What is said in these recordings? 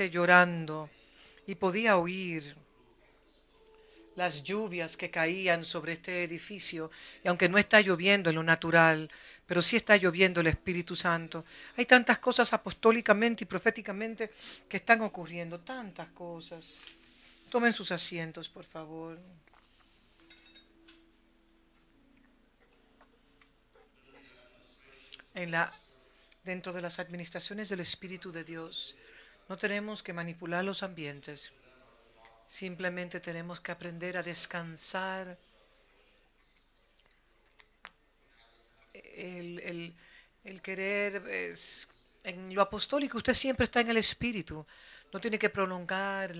llorando y podía oír las lluvias que caían sobre este edificio. Y aunque no está lloviendo en lo natural, pero sí está lloviendo el Espíritu Santo. Hay tantas cosas apostólicamente y proféticamente que están ocurriendo, tantas cosas. Tomen sus asientos, por favor. En la, dentro de las administraciones del Espíritu de Dios, no tenemos que manipular los ambientes. Simplemente tenemos que aprender a descansar el, el- el querer en lo apostólico. Usted siempre está en el Espíritu. No tiene que prolongar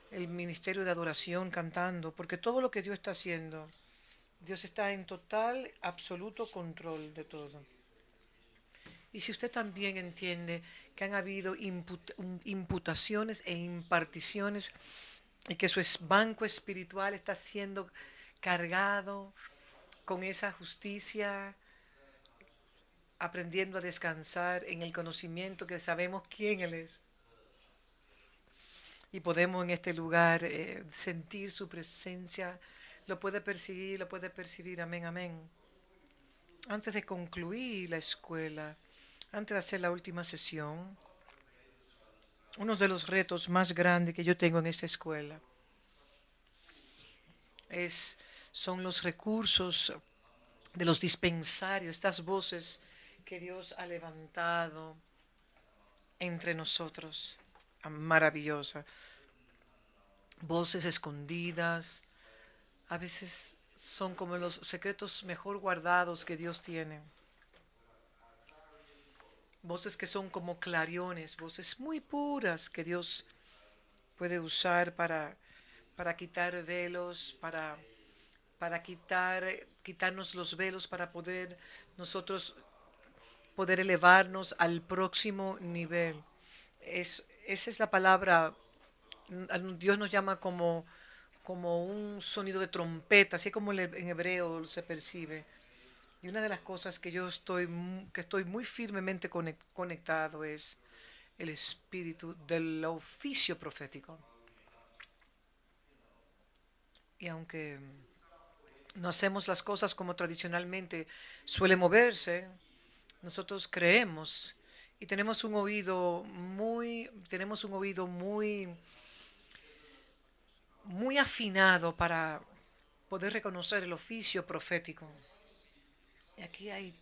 el ministerio de adoración cantando, porque todo lo que Dios está haciendo, Dios está en total, absoluto control de todo. Y si usted también entiende que han habido imputaciones e imparticiones y que su banco espiritual está siendo cargado con esa justicia, aprendiendo a descansar en el conocimiento que sabemos quién Él es. Y podemos en este lugar sentir su presencia. Lo puede percibir, amén, amén. Antes de concluir la escuela, antes de hacer la última sesión, uno de los retos más grandes que yo tengo en esta escuela es, son los recursos de los dispensarios, estas voces que Dios ha levantado entre nosotros. Maravillosa. Voces escondidas, a veces son como los secretos mejor guardados que Dios tiene. Voces que son como clariones, voces muy puras que Dios puede usar para quitar velos, para quitarnos los velos, para poder nosotros poder elevarnos al próximo nivel. Esa es la palabra. Dios nos llama como un sonido de trompeta, así como en hebreo se percibe. Y una de las cosas que que estoy muy firmemente conectado es el espíritu del oficio profético. Y aunque no hacemos las cosas como tradicionalmente suele moverse, nosotros creemos y tenemos un oído muy afinado para poder reconocer el oficio profético. Y aquí hay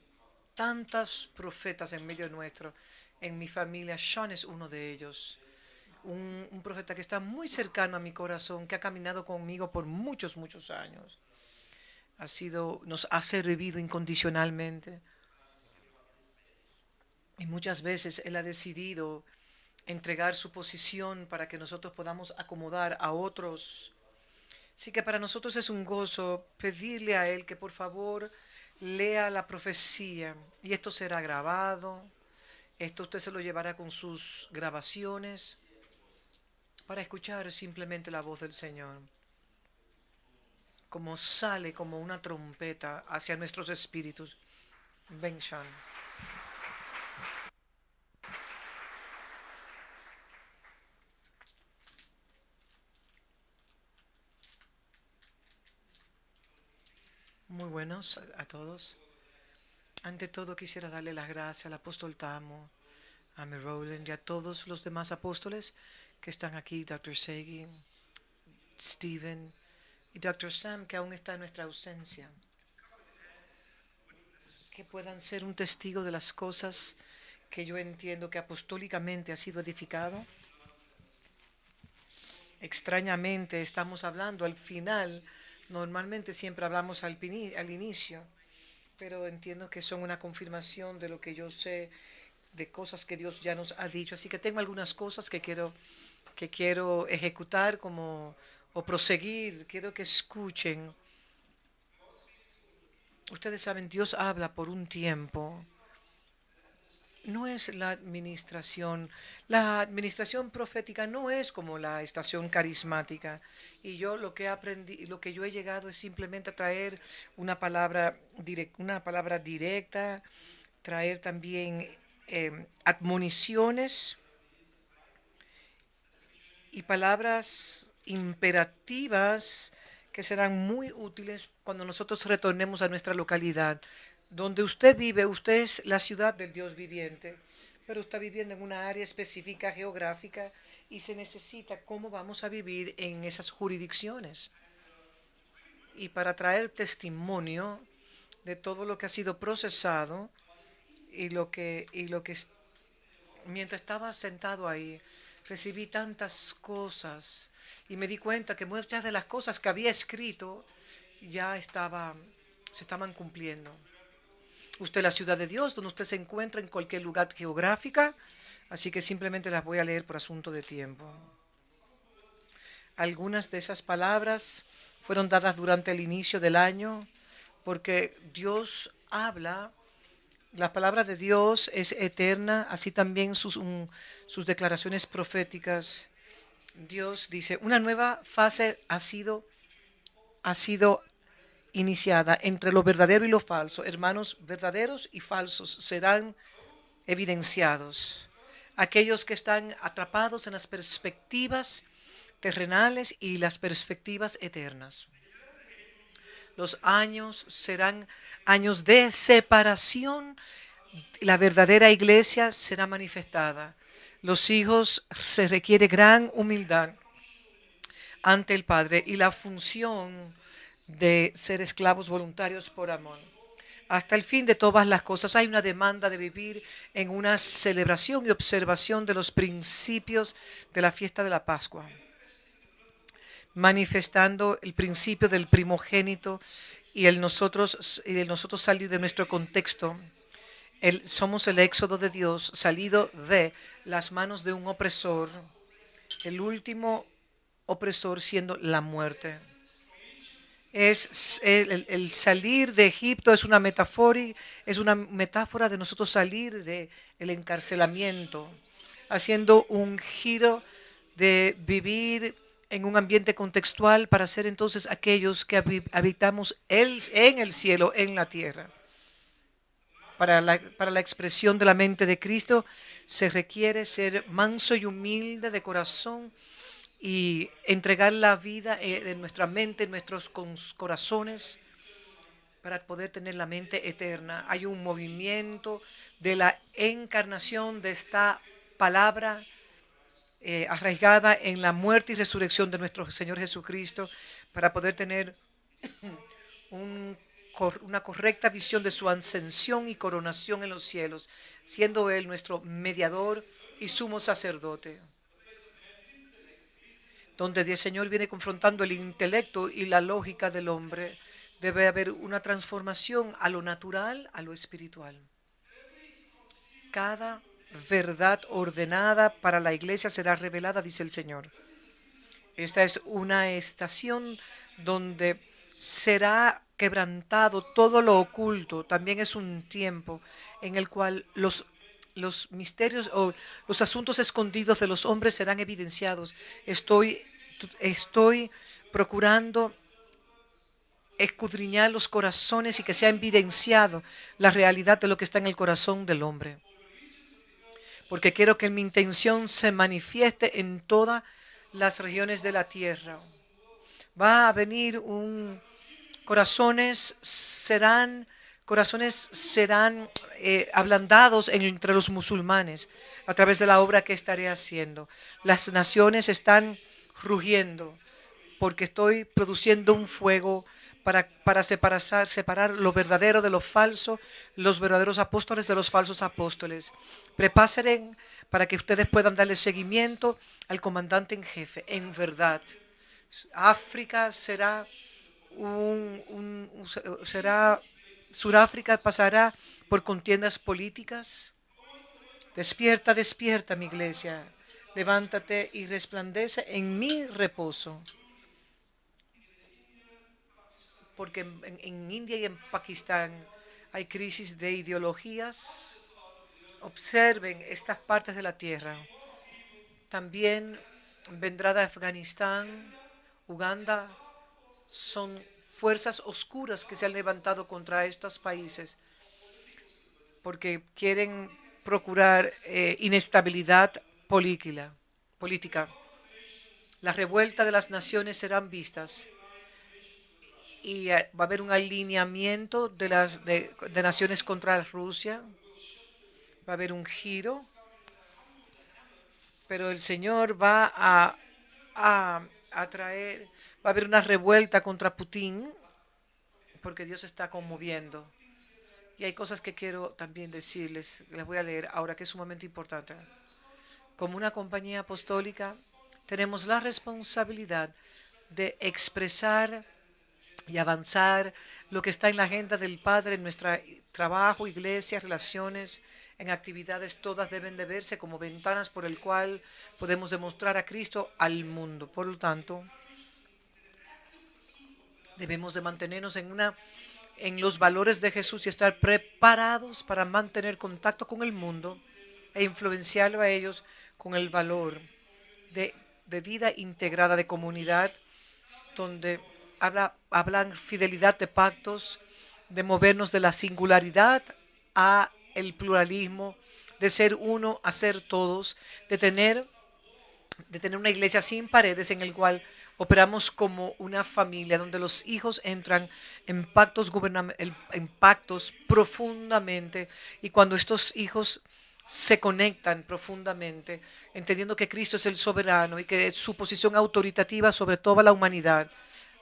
tantas profetas en medio nuestro. En mi familia, Sean es uno de ellos. Un profeta que está muy cercano a mi corazón, que ha caminado conmigo por muchos, muchos años. Nos ha servido incondicionalmente. Y muchas veces él ha decidido entregar su posición para que nosotros podamos acomodar a otros. Así que para nosotros es un gozo pedirle a él que por favor lea la profecía. Y esto será grabado. Esto usted se lo llevará con sus grabaciones para escuchar simplemente la voz del Señor, como sale como una trompeta hacia nuestros espíritus. Ven, Sean. Muy buenos a todos. Ante todo quisiera darle las gracias al apóstol Tamo, a mi Rowland y a todos los demás apóstoles que están aquí, Dr. Segi, Stephen y Dr. Sam, que aún está en nuestra ausencia, que puedan ser un testigo de las cosas que yo entiendo que apostólicamente ha sido edificado. Extrañamente estamos hablando al final, normalmente siempre hablamos al inicio, pero entiendo que son una confirmación de lo que yo sé, de cosas que Dios ya nos ha dicho. Así que tengo algunas cosas que quiero ejecutar como o proseguir, quiero que escuchen. Ustedes saben, Dios habla por un tiempo. No es la administración. La administración profética no es como la estación carismática. Y yo lo que aprendí, lo que yo he llegado es simplemente a traer una palabra directa, traer también admoniciones y palabras imperativas que serán muy útiles cuando nosotros retornemos a nuestra localidad. Donde usted vive, usted es la ciudad del Dios viviente, pero está viviendo en una área específica geográfica y se necesita cómo vamos a vivir en esas jurisdicciones. Y para traer testimonio de todo lo que ha sido procesado mientras estaba sentado ahí, recibí tantas cosas y me di cuenta que muchas de las cosas que había escrito ya se estaban cumpliendo. Usted es la ciudad de Dios, donde usted se encuentra en cualquier lugar geográfica, así que simplemente las voy a leer por asunto de tiempo. Algunas de esas palabras fueron dadas durante el inicio del año porque Dios habla. La palabra de Dios es eterna, así también sus declaraciones proféticas. Dios dice, una nueva fase ha sido iniciada entre lo verdadero y lo falso. Hermanos verdaderos y falsos serán evidenciados. Aquellos que están atrapados en las perspectivas terrenales y las perspectivas eternas. Los años serán años de separación. La verdadera iglesia será manifestada. Los hijos se requiere gran humildad ante el Padre y la función de ser esclavos voluntarios por amor. Hasta el fin de todas las cosas hay una demanda de vivir en una celebración y observación de los principios de la fiesta de la Pascua, manifestando el principio del primogénito y el nosotros salir de nuestro contexto. Somos el éxodo de Dios, salido de las manos de un opresor, el último opresor siendo la muerte. El salir de Egipto es una metáfora de nosotros salir del encarcelamiento, haciendo un giro de vivir en un ambiente contextual para ser entonces aquellos que habitamos en el cielo, en la tierra. Para la expresión de la mente de Cristo se requiere ser manso y humilde de corazón y entregar la vida de nuestra mente, nuestros corazones, para poder tener la mente eterna. Hay un movimiento de la encarnación de esta palabra arraigada en la muerte y resurrección de nuestro Señor Jesucristo, para poder tener una correcta visión de su ascensión y coronación en los cielos, siendo Él nuestro mediador y sumo sacerdote, donde el Señor viene confrontando el intelecto y la lógica del hombre. Debe haber una transformación a lo natural, a lo espiritual. Cada verdad ordenada para la iglesia será revelada, dice el Señor. Esta es una estación donde será quebrantado todo lo oculto. También es un tiempo en el cual los misterios o los asuntos escondidos de los hombres serán evidenciados. Estoy procurando escudriñar los corazones y que sea evidenciado la realidad de lo que está en el corazón del hombre. Porque quiero que mi intención se manifieste en todas las regiones de la tierra. Va a venir corazones serán ablandados entre los musulmanes a través de la obra que estaré haciendo. Las naciones están rugiendo porque estoy produciendo un fuego para separar lo verdadero de lo falso, los verdaderos apóstoles de los falsos apóstoles. Prepárense para que ustedes puedan darle seguimiento al comandante en jefe, en verdad. África Suráfrica pasará por contiendas políticas. Despierta, despierta, mi iglesia. Levántate y resplandece en mi reposo. Porque en India y en Pakistán hay crisis de ideologías. Observen estas partes de la tierra. También vendrá de Afganistán, Uganda. Son fuerzas oscuras que se han levantado contra estos países porque quieren procurar inestabilidad política. La revuelta de las naciones serán vistas y va a haber un alineamiento de naciones contra Rusia. Va a haber un giro, pero el Señor a, a traer, va a haber una revuelta contra Putin porque Dios está conmoviendo. Y hay cosas que quiero también decirles, les voy a leer ahora, que es sumamente importante. Como una compañía apostólica, tenemos la responsabilidad de expresar y avanzar lo que está en la agenda del Padre en nuestro trabajo, iglesia, relaciones, en actividades. Todas deben de verse como ventanas por el cual podemos demostrar a Cristo al mundo. Por lo tanto, debemos de mantenernos en los valores de Jesús y estar preparados para mantener contacto con el mundo e influenciarlo a ellos con el valor de, de vida integrada, de comunidad, donde hablan fidelidad de pactos, de movernos de la singularidad a el pluralismo, de ser uno a ser todos, de tener una iglesia sin paredes en el cual operamos como una familia, donde los hijos entran en pactos profundamente, y cuando estos hijos se conectan profundamente, entendiendo que Cristo es el soberano y que es su posición autoritativa sobre toda la humanidad,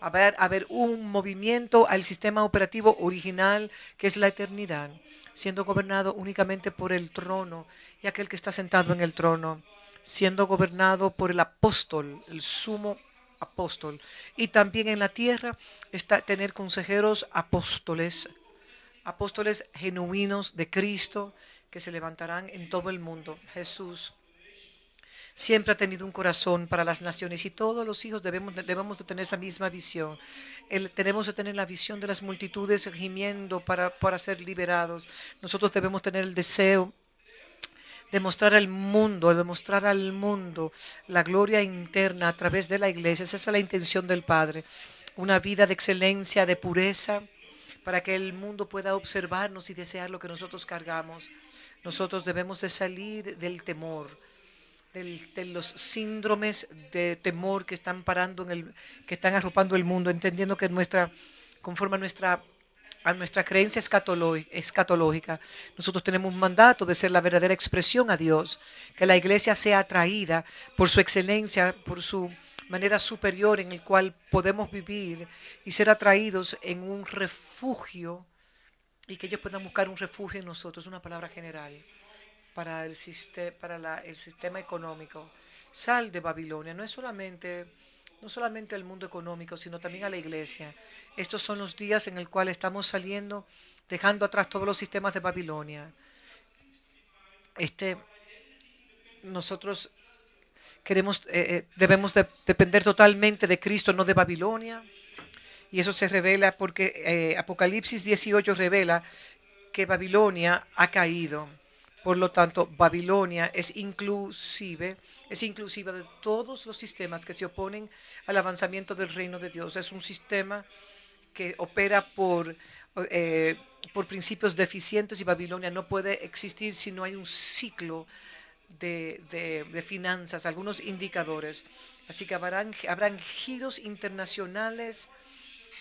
haber un movimiento al sistema operativo original que es la eternidad, siendo gobernado únicamente por el trono y aquel que está sentado en el trono, siendo gobernado por el apóstol, el sumo apóstol. Y también en la tierra está tener consejeros apóstoles, apóstoles genuinos de Cristo que se levantarán en todo el mundo. Jesús siempre ha tenido un corazón para las naciones y todos los hijos debemos de tener esa misma visión. Tenemos de tener la visión de las multitudes gimiendo para ser liberados. Nosotros debemos tener el deseo demostrar al mundo la gloria interna a través de la iglesia. Esa es la intención del Padre. Una vida de excelencia, de pureza, para que el mundo pueda observarnos y desear lo que nosotros cargamos. Nosotros debemos de salir del temor, de los síndromes de temor que están que están arropando el mundo, entendiendo que conforme a nuestra creencia escatológica, nosotros tenemos un mandato de ser la verdadera expresión a Dios, que la iglesia sea atraída por su excelencia, por su manera superior en el cual podemos vivir y ser atraídos en un refugio, y que ellos puedan buscar un refugio en nosotros, una palabra general para el sistema económico. Sal de Babilonia, no solamente al mundo económico, sino también a la iglesia. Estos son los días en el cual estamos saliendo, dejando atrás todos los sistemas de Babilonia. Este, nosotros debemos depender totalmente de Cristo, no de Babilonia. Y eso se revela porque Apocalipsis 18 revela que Babilonia ha caído. Por lo tanto, Babilonia es inclusiva de todos los sistemas que se oponen al avanzamiento del reino de Dios. Es un sistema que opera por principios deficientes, y Babilonia no puede existir si no hay un ciclo de finanzas, algunos indicadores. Así que habrán giros internacionales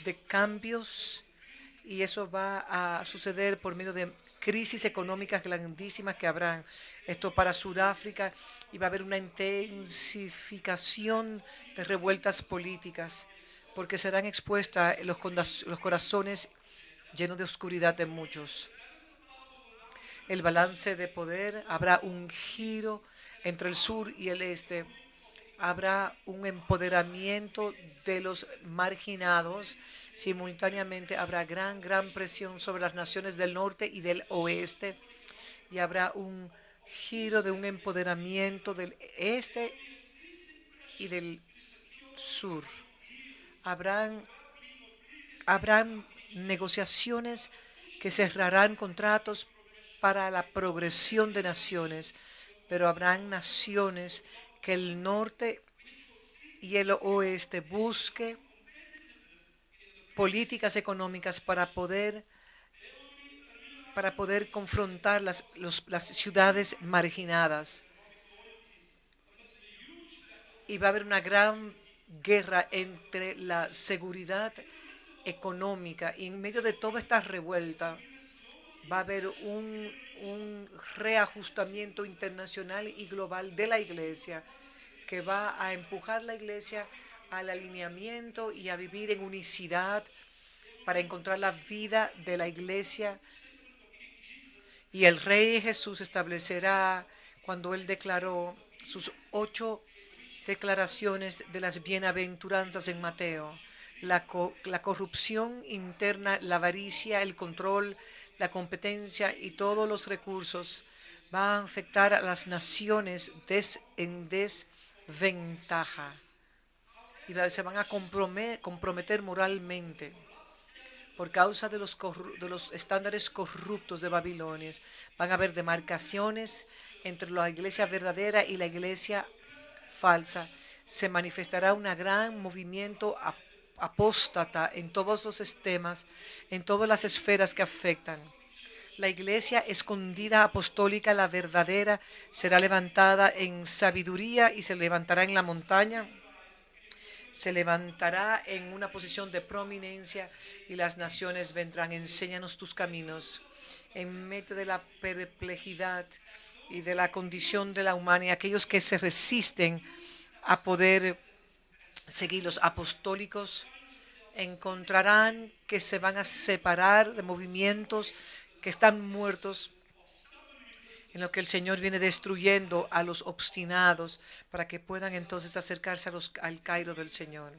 de cambios, y eso va a suceder por medio de crisis económicas grandísimas que habrán. Esto para Sudáfrica, y va a haber una intensificación de revueltas políticas, porque serán expuestas los corazones llenos de oscuridad de muchos. El balance de poder, habrá un giro entre el sur y el este. Habrá un empoderamiento de los marginados. Simultáneamente habrá gran presión sobre las naciones del norte y del oeste. Y habrá un giro de un empoderamiento del este y del sur. Habrán, habrán negociaciones que cerrarán contratos para la progresión de naciones, pero habrán naciones que el norte y el oeste busque políticas económicas para poder confrontar las ciudades marginadas. y va a haber una gran guerra entre la seguridad económica y en medio de toda esta revuelta va a haber un reajustamiento internacional y global de la iglesia que va a empujar la iglesia al alineamiento y a vivir en unicidad para encontrar la vida de la iglesia. Y el Rey Jesús establecerá, cuando Él declaró sus 8 declaraciones de las bienaventuranzas en Mateo, la corrupción interna, la avaricia, el control, la competencia y todos los recursos van a afectar a las naciones en desventaja y se van a comprometer moralmente por causa de los estándares corruptos de Babilonia. Van a haber demarcaciones entre la iglesia verdadera y la iglesia falsa. Se manifestará un gran movimiento apóstata en todos los sistemas, en todas las esferas que afectan. La iglesia escondida apostólica, la verdadera, será levantada en sabiduría y se levantará en la montaña. Se levantará en una posición de prominencia y las naciones vendrán. Enséñanos tus caminos en medio de la perplejidad y de la condición de la humanidad. Aquellos que se resisten a poder seguir los apostólicos encontrarán que se van a separar de movimientos que están muertos, en lo que el Señor viene destruyendo a los obstinados para que puedan entonces acercarse al Cairo del Señor.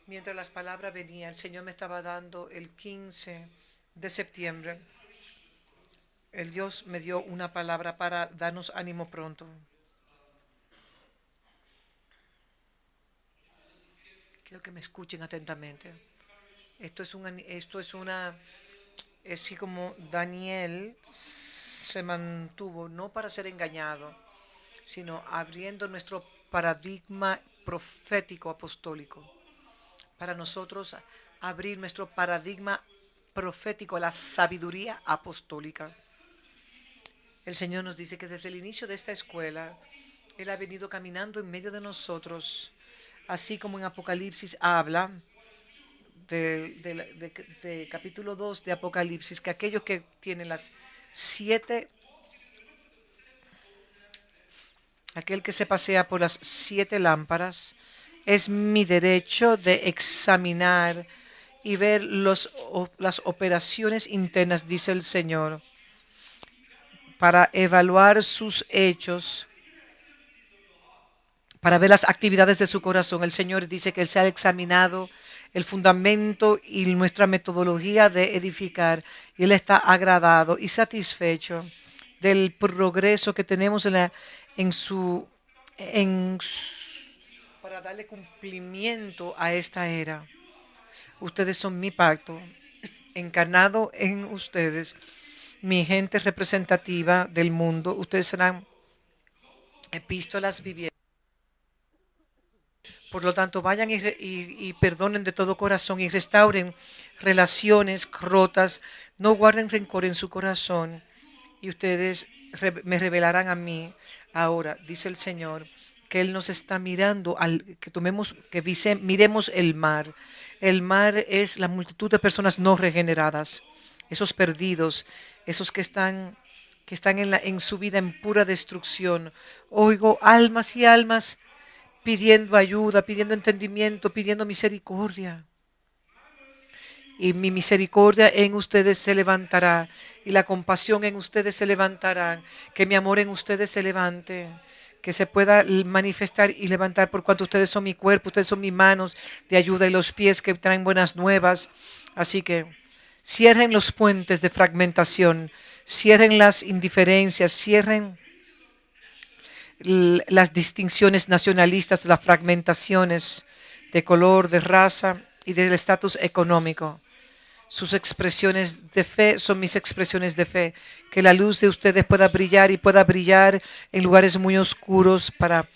Mientras las palabras venían, el Señor me estaba dando el 15 de septiembre. El Dios me dio una palabra para darnos ánimo pronto. Quiero que me escuchen atentamente. Esto es así como Daniel se mantuvo no para ser engañado, sino abriendo nuestro paradigma profético apostólico. Para nosotros abrir nuestro paradigma profético a la sabiduría apostólica. El Señor nos dice que desde el inicio de esta escuela, Él ha venido caminando en medio de nosotros, así como en Apocalipsis habla de capítulo 2 de Apocalipsis, que aquellos que tienen aquel que se pasea por las 7 lámparas, es mi derecho de examinar y ver las operaciones internas, dice el Señor, para evaluar sus hechos, para ver las actividades de su corazón. El Señor dice que Él se ha examinado el fundamento y nuestra metodología de edificar, y Él está agradado y satisfecho del progreso que tenemos para darle cumplimiento a esta era. Ustedes son mi pacto, encarnado en ustedes, mi gente representativa del mundo. Ustedes serán epístolas vivientes. Por lo tanto, vayan y perdonen de todo corazón y restauren relaciones rotas. No guarden rencor en su corazón. Y ustedes me revelarán a mí. Ahora, dice el Señor, que Él nos está mirando, miremos el mar. El mar es la multitud de personas no regeneradas, esos perdidos, esos que están en su vida en pura destrucción. Oigo almas y almas pidiendo ayuda, pidiendo entendimiento, pidiendo misericordia. Y mi misericordia en ustedes se levantará, y la compasión en ustedes se levantará, que mi amor en ustedes se levante, que se pueda manifestar y levantar, por cuanto ustedes son mi cuerpo, ustedes son mis manos de ayuda y los pies que traen buenas nuevas. Así que cierren los puentes de fragmentación, cierren las indiferencias, cierren las distinciones nacionalistas, las fragmentaciones de color, de raza y del estatus económico. Sus expresiones de fe son mis expresiones de fe. Que la luz de ustedes pueda brillar y pueda brillar en lugares muy oscuros, para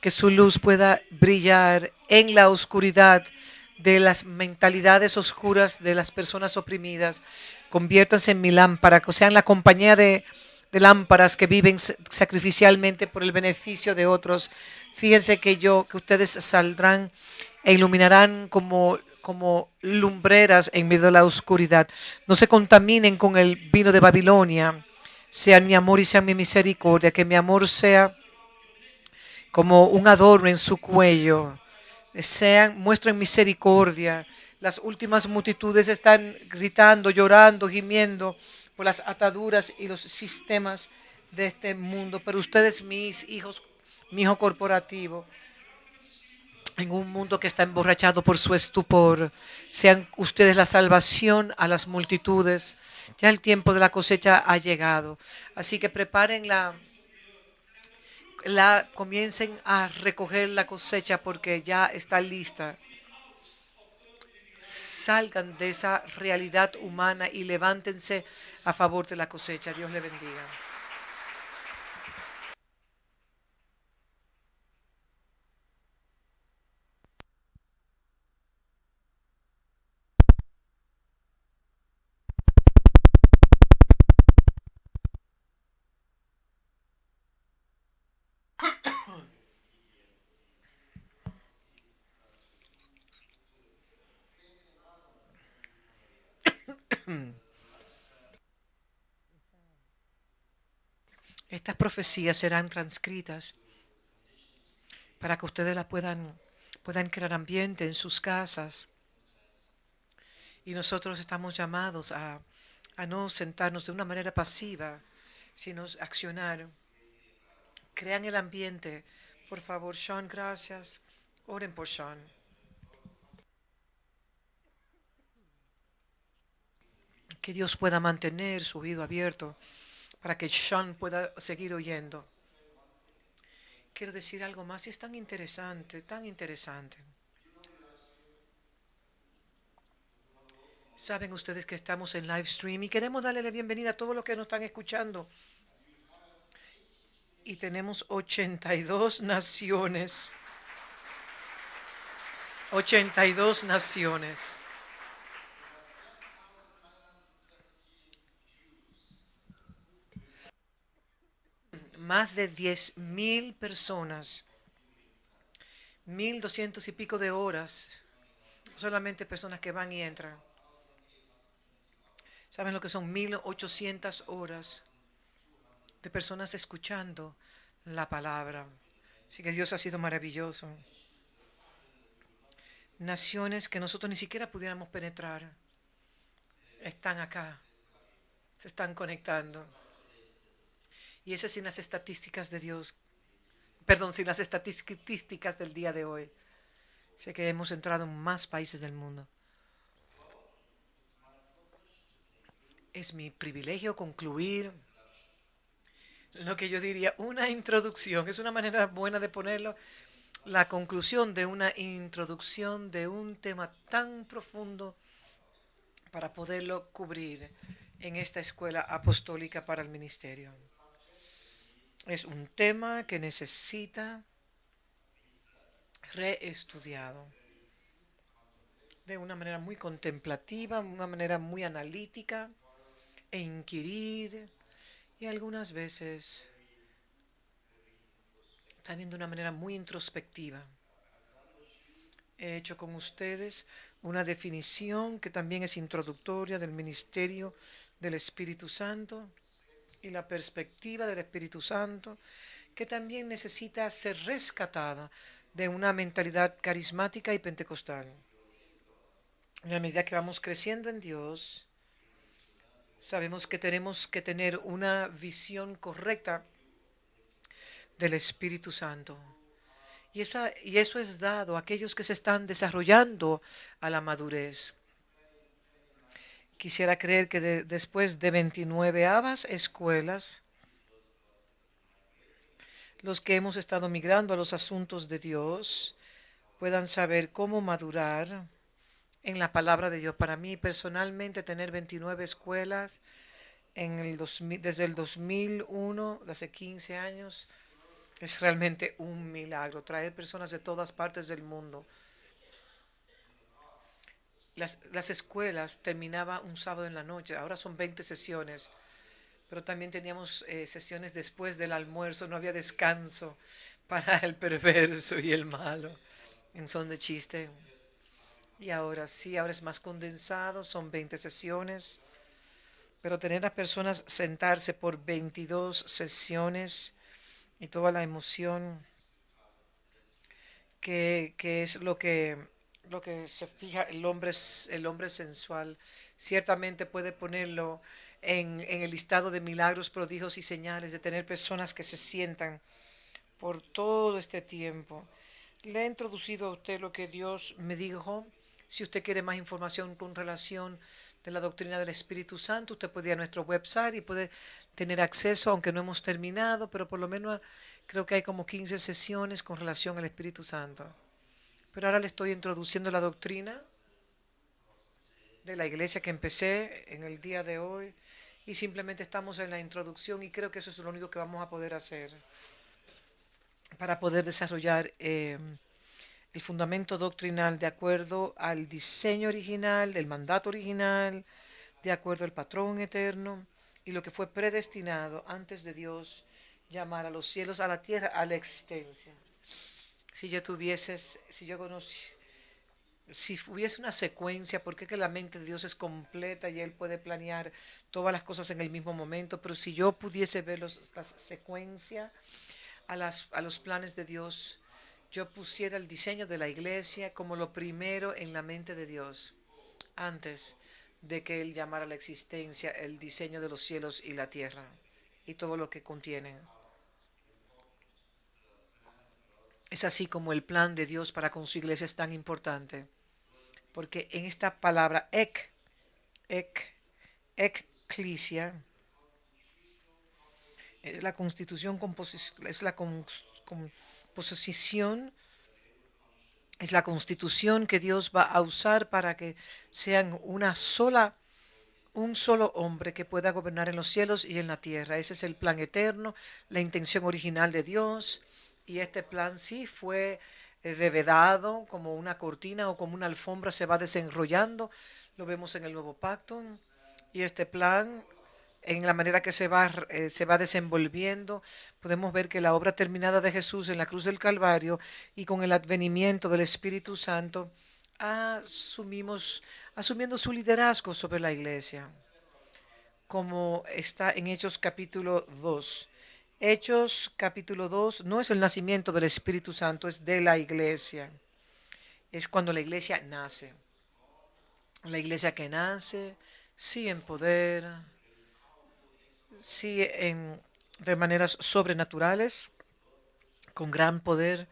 que su luz pueda brillar en la oscuridad de las mentalidades oscuras de las personas oprimidas. Conviértanse en mi lámpara, que sean la compañía de de lámparas que viven sacrificialmente por el beneficio de otros. Fíjense que ustedes saldrán e iluminarán como lumbreras en medio de la oscuridad. No se contaminen con el vino de Babilonia. Sean mi amor y sean mi misericordia. Que mi amor sea como un adorno en su cuello. Muestren misericordia. Las últimas multitudes están gritando, llorando, gimiendo por las ataduras y los sistemas de este mundo. Pero ustedes, mis hijos, mi hijo corporativo, en un mundo que está emborrachado por su estupor, sean ustedes la salvación a las multitudes. Ya el tiempo de la cosecha ha llegado. Así que preparen comiencen a recoger la cosecha porque ya está lista. Salgan de esa realidad humana y levántense a favor de la cosecha. Dios le bendiga. Estas profecías serán transcritas para que ustedes puedan crear ambiente en sus casas. Y nosotros estamos llamados a no sentarnos de una manera pasiva, sino accionar. Crean el ambiente. Por favor, Sean, gracias. Oren por Sean. Que Dios pueda mantener su oído abierto para que Sean pueda seguir oyendo. Quiero decir algo más, y es tan interesante, tan interesante. Saben ustedes que estamos en live stream y queremos darle la bienvenida a todos los que nos están escuchando. Y tenemos 82 naciones. 82 naciones. Más de 10.000 personas. 1.200 y pico de horas. Solamente personas que van y entran. ¿Saben lo que son 1.800 horas de personas escuchando la palabra? Así que Dios ha sido maravilloso. Naciones que nosotros ni siquiera pudiéramos penetrar están acá, se están conectando. Y esas sin las estadísticas de Dios, perdón, sin las estadísticas del día de hoy. Sé que hemos entrado en más países del mundo. Es mi privilegio concluir lo que yo diría una introducción. Es una manera buena de ponerlo. La conclusión de una introducción de un tema tan profundo para poderlo cubrir en esta escuela apostólica para el ministerio. Es un tema que necesita reestudiado de una manera muy contemplativa, una manera muy analítica e inquirir y algunas veces también de una manera muy introspectiva. He hecho con ustedes una definición que también es introductoria del ministerio del Espíritu Santo y la perspectiva del Espíritu Santo, que también necesita ser rescatada de una mentalidad carismática y pentecostal. En la medida que vamos creciendo en Dios, sabemos que tenemos que tener una visión correcta del Espíritu Santo. Y eso es dado a aquellos que se están desarrollando a la madurez. Quisiera creer que después de 29 escuelas, los que hemos estado migrando a los asuntos de Dios puedan saber cómo madurar en la palabra de Dios. Para mí personalmente tener 29 escuelas desde el 2001, hace 15 años, es realmente un milagro. Traer personas de todas partes del mundo. Las escuelas terminaban un sábado en la noche, ahora son 20 sesiones. pero también teníamos sesiones después del almuerzo, no había descanso para el perverso y el malo, en son de chiste. Y ahora sí, ahora es más condensado, son 20 sesiones, pero tener a personas sentarse por 22 sesiones y toda la emoción que es lo que se fija el hombre sensual, ciertamente puede ponerlo en el listado de milagros, prodigios y señales, de tener personas que se sientan por todo este tiempo. Le he introducido a usted lo que Dios me dijo. Si usted quiere más información con relación de la doctrina del Espíritu Santo, usted puede ir a nuestro website y puede tener acceso, aunque no hemos terminado, pero por lo menos creo que hay como 15 sesiones con relación al Espíritu Santo. Pero ahora le estoy introduciendo la doctrina de la iglesia que empecé en el día de hoy y simplemente estamos en la introducción y creo que eso es lo único que vamos a poder hacer para poder desarrollar el fundamento doctrinal de acuerdo al diseño original, el mandato original, de acuerdo al patrón eterno y lo que fue predestinado antes de Dios llamar a los cielos, a la tierra, a la existencia. Si yo tuvieses, si yo conocí, si hubiese una secuencia, porque es que la mente de Dios es completa y Él puede planear todas las cosas en el mismo momento, pero si yo pudiese ver las secuencias a los planes de Dios, yo pusiera el diseño de la iglesia como lo primero en la mente de Dios, antes de que Él llamara a la existencia el diseño de los cielos y la tierra y todo lo que contienen. Es así como el plan de Dios para con su iglesia es tan importante, porque en esta palabra ek, ecclesia, es la constitución, es la composición, es la constitución que Dios va a usar para que sean un solo hombre que pueda gobernar en los cielos y en la tierra. Ese es el plan eterno, la intención original de Dios. Y este plan sí fue devedado como una cortina o como una alfombra, se va desenrollando. Lo vemos en el nuevo pacto. Y este plan, en la manera que se va desenvolviendo, podemos ver que la obra terminada de Jesús en la cruz del Calvario y con el advenimiento del Espíritu Santo, asumiendo su liderazgo sobre la iglesia, como está en Hechos capítulo 2. Hechos capítulo 2 no es el nacimiento del Espíritu Santo, es de la iglesia. Es cuando la iglesia nace. La iglesia que nace, sí en poder, sí de maneras sobrenaturales, con gran poder.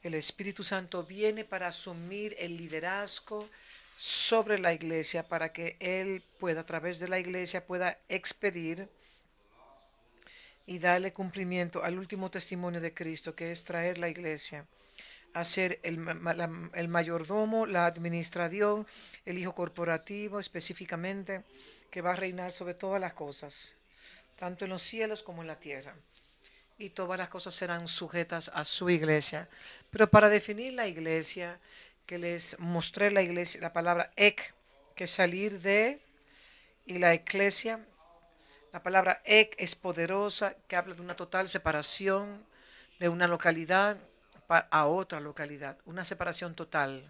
El Espíritu Santo viene para asumir el liderazgo sobre la iglesia para que Él pueda, a través de la iglesia, pueda expedir y darle cumplimiento al último testimonio de Cristo, que es traer la iglesia a ser el mayordomo, la administración, el hijo corporativo específicamente, que va a reinar sobre todas las cosas, tanto en los cielos como en la tierra. Y todas las cosas serán sujetas a su iglesia. Pero para definir la iglesia, que les mostré la iglesia, la palabra que es salir de, y la eclesia, la palabra es poderosa, que habla de una total separación de una localidad a otra localidad, una separación total,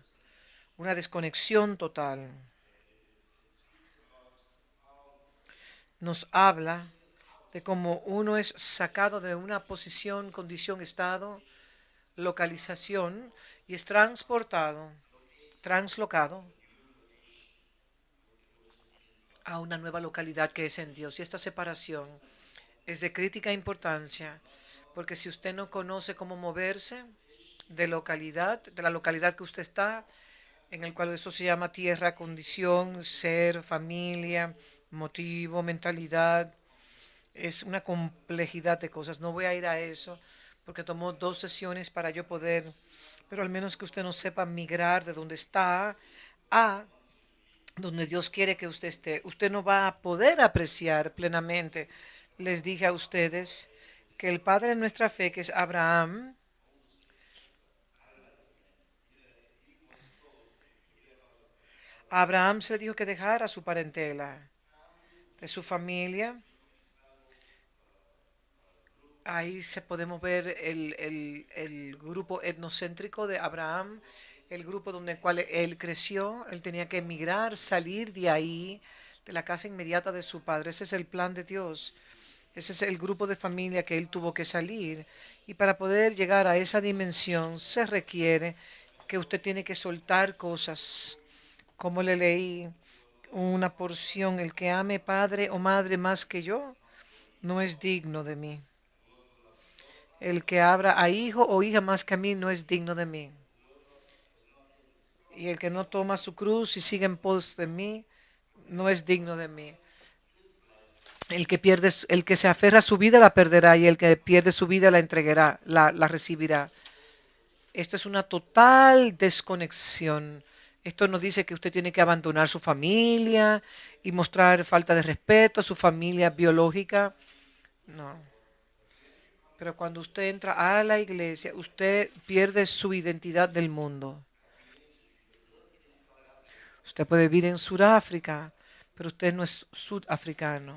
una desconexión total. Nos habla de cómo uno es sacado de una posición, condición, estado, localización y es transportado, translocado a una nueva localidad que es en Dios. Y esta separación es de crítica importancia, porque si usted no conoce cómo moverse de la localidad que usted está, en el cual eso se llama tierra, condición, ser, familia, motivo, mentalidad, es una complejidad de cosas. No voy a ir a eso porque tomó 2 sesiones para yo poder, pero al menos que usted no sepa migrar de donde está a donde Dios quiere que usted esté. Usted no va a poder apreciar plenamente. Les dije a ustedes que el padre de nuestra fe, que es Abraham, a Abraham se le dijo que dejara su parentela, de su familia, Ahí se podemos ver el grupo etnocéntrico de Abraham, el grupo donde el cual él creció. Él tenía que emigrar, salir de ahí, de la casa inmediata de su padre. Ese es el plan de Dios. Ese es el grupo de familia que él tuvo que salir. Y para poder llegar a esa dimensión se requiere que usted tiene que soltar cosas. Como le leí una porción, el que ame padre o madre más que yo, no es digno de mí. El que abra a hijo o hija más que a mí no es digno de mí. Y el que no toma su cruz y sigue en pos de mí no es digno de mí. El que se aferra a su vida la perderá y el que pierde su vida la entregará, la recibirá. Esto es una total desconexión. Esto no dice que usted tiene que abandonar su familia y mostrar falta de respeto a su familia biológica. No. Pero cuando usted entra a la iglesia, usted pierde su identidad del mundo. Usted puede vivir en Sudáfrica, pero usted no es sudafricano.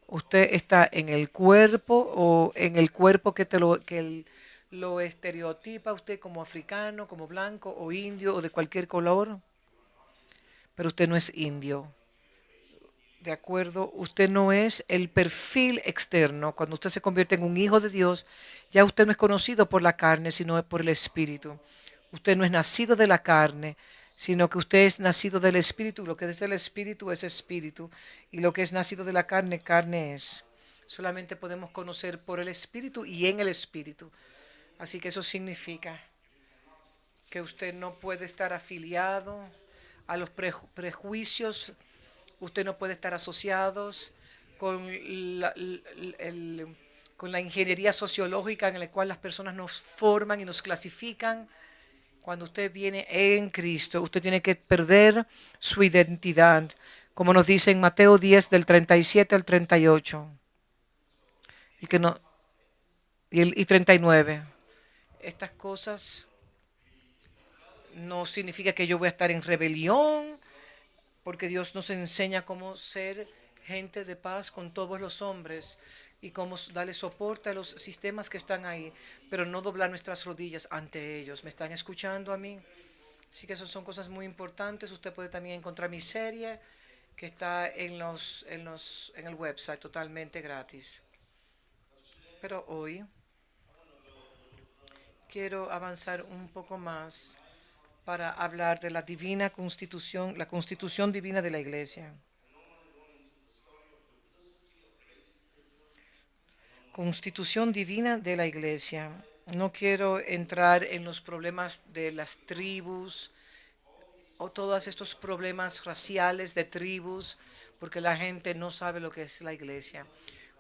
Usted está en el cuerpo o en el cuerpo lo estereotipa usted como africano, como blanco o indio o de cualquier color, pero usted no es indio. ¿De acuerdo? Usted no es el perfil externo. Cuando usted se convierte en un hijo de Dios, ya usted no es conocido por la carne, sino por el Espíritu. Usted no es nacido de la carne, sino que usted es nacido del Espíritu. Lo que es del Espíritu es Espíritu. Y lo que es nacido de la carne, carne es. Solamente podemos conocer por el Espíritu y en el Espíritu. Así que eso significa que usted no puede estar afiliado a los prejuicios. Usted no puede estar asociados con con la ingeniería sociológica en la cual las personas nos forman y nos clasifican. Cuando usted viene en Cristo, usted tiene que perder su identidad, como nos dice en Mateo 10 del 37 al 38 y, que no, y 39. Estas cosas no significa que yo voy a estar en rebelión, porque Dios nos enseña cómo ser gente de paz con todos los hombres y cómo darle soporte a los sistemas que están ahí, pero no doblar nuestras rodillas ante ellos. ¿Me están escuchando a mí? Así que esas son cosas muy importantes. Usted puede también encontrar mi serie que está en el website totalmente gratis. Pero hoy quiero avanzar un poco más para hablar de la divina constitución, la constitución divina de la iglesia. Constitución divina de la iglesia. No quiero entrar en los problemas de las tribus o todos estos problemas raciales de tribus, porque la gente no sabe lo que es la iglesia.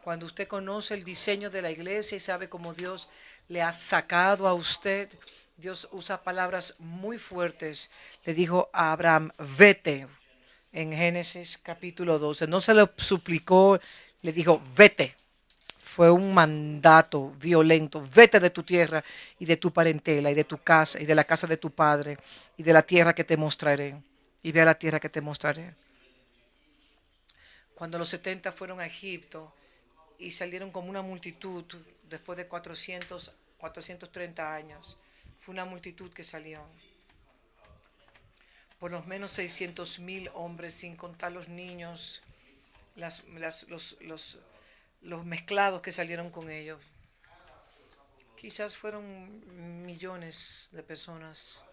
Cuando usted conoce el diseño de la iglesia y sabe cómo Dios le ha sacado a usted, Dios usa palabras muy fuertes. Le dijo a Abraham, vete, en Génesis capítulo 12. No se lo suplicó, le dijo, vete. Fue un mandato violento. Vete de tu tierra y de tu parentela y de tu casa y de la casa de tu padre y de la tierra que te mostraré. Y ve a la tierra que te mostraré. Cuando los 70 fueron a Egipto y salieron como una multitud después de 430 años, fue una multitud que salió. Por lo menos 600.000 hombres, sin contar los niños, los mezclados que salieron con ellos. Quizás fueron millones de personas,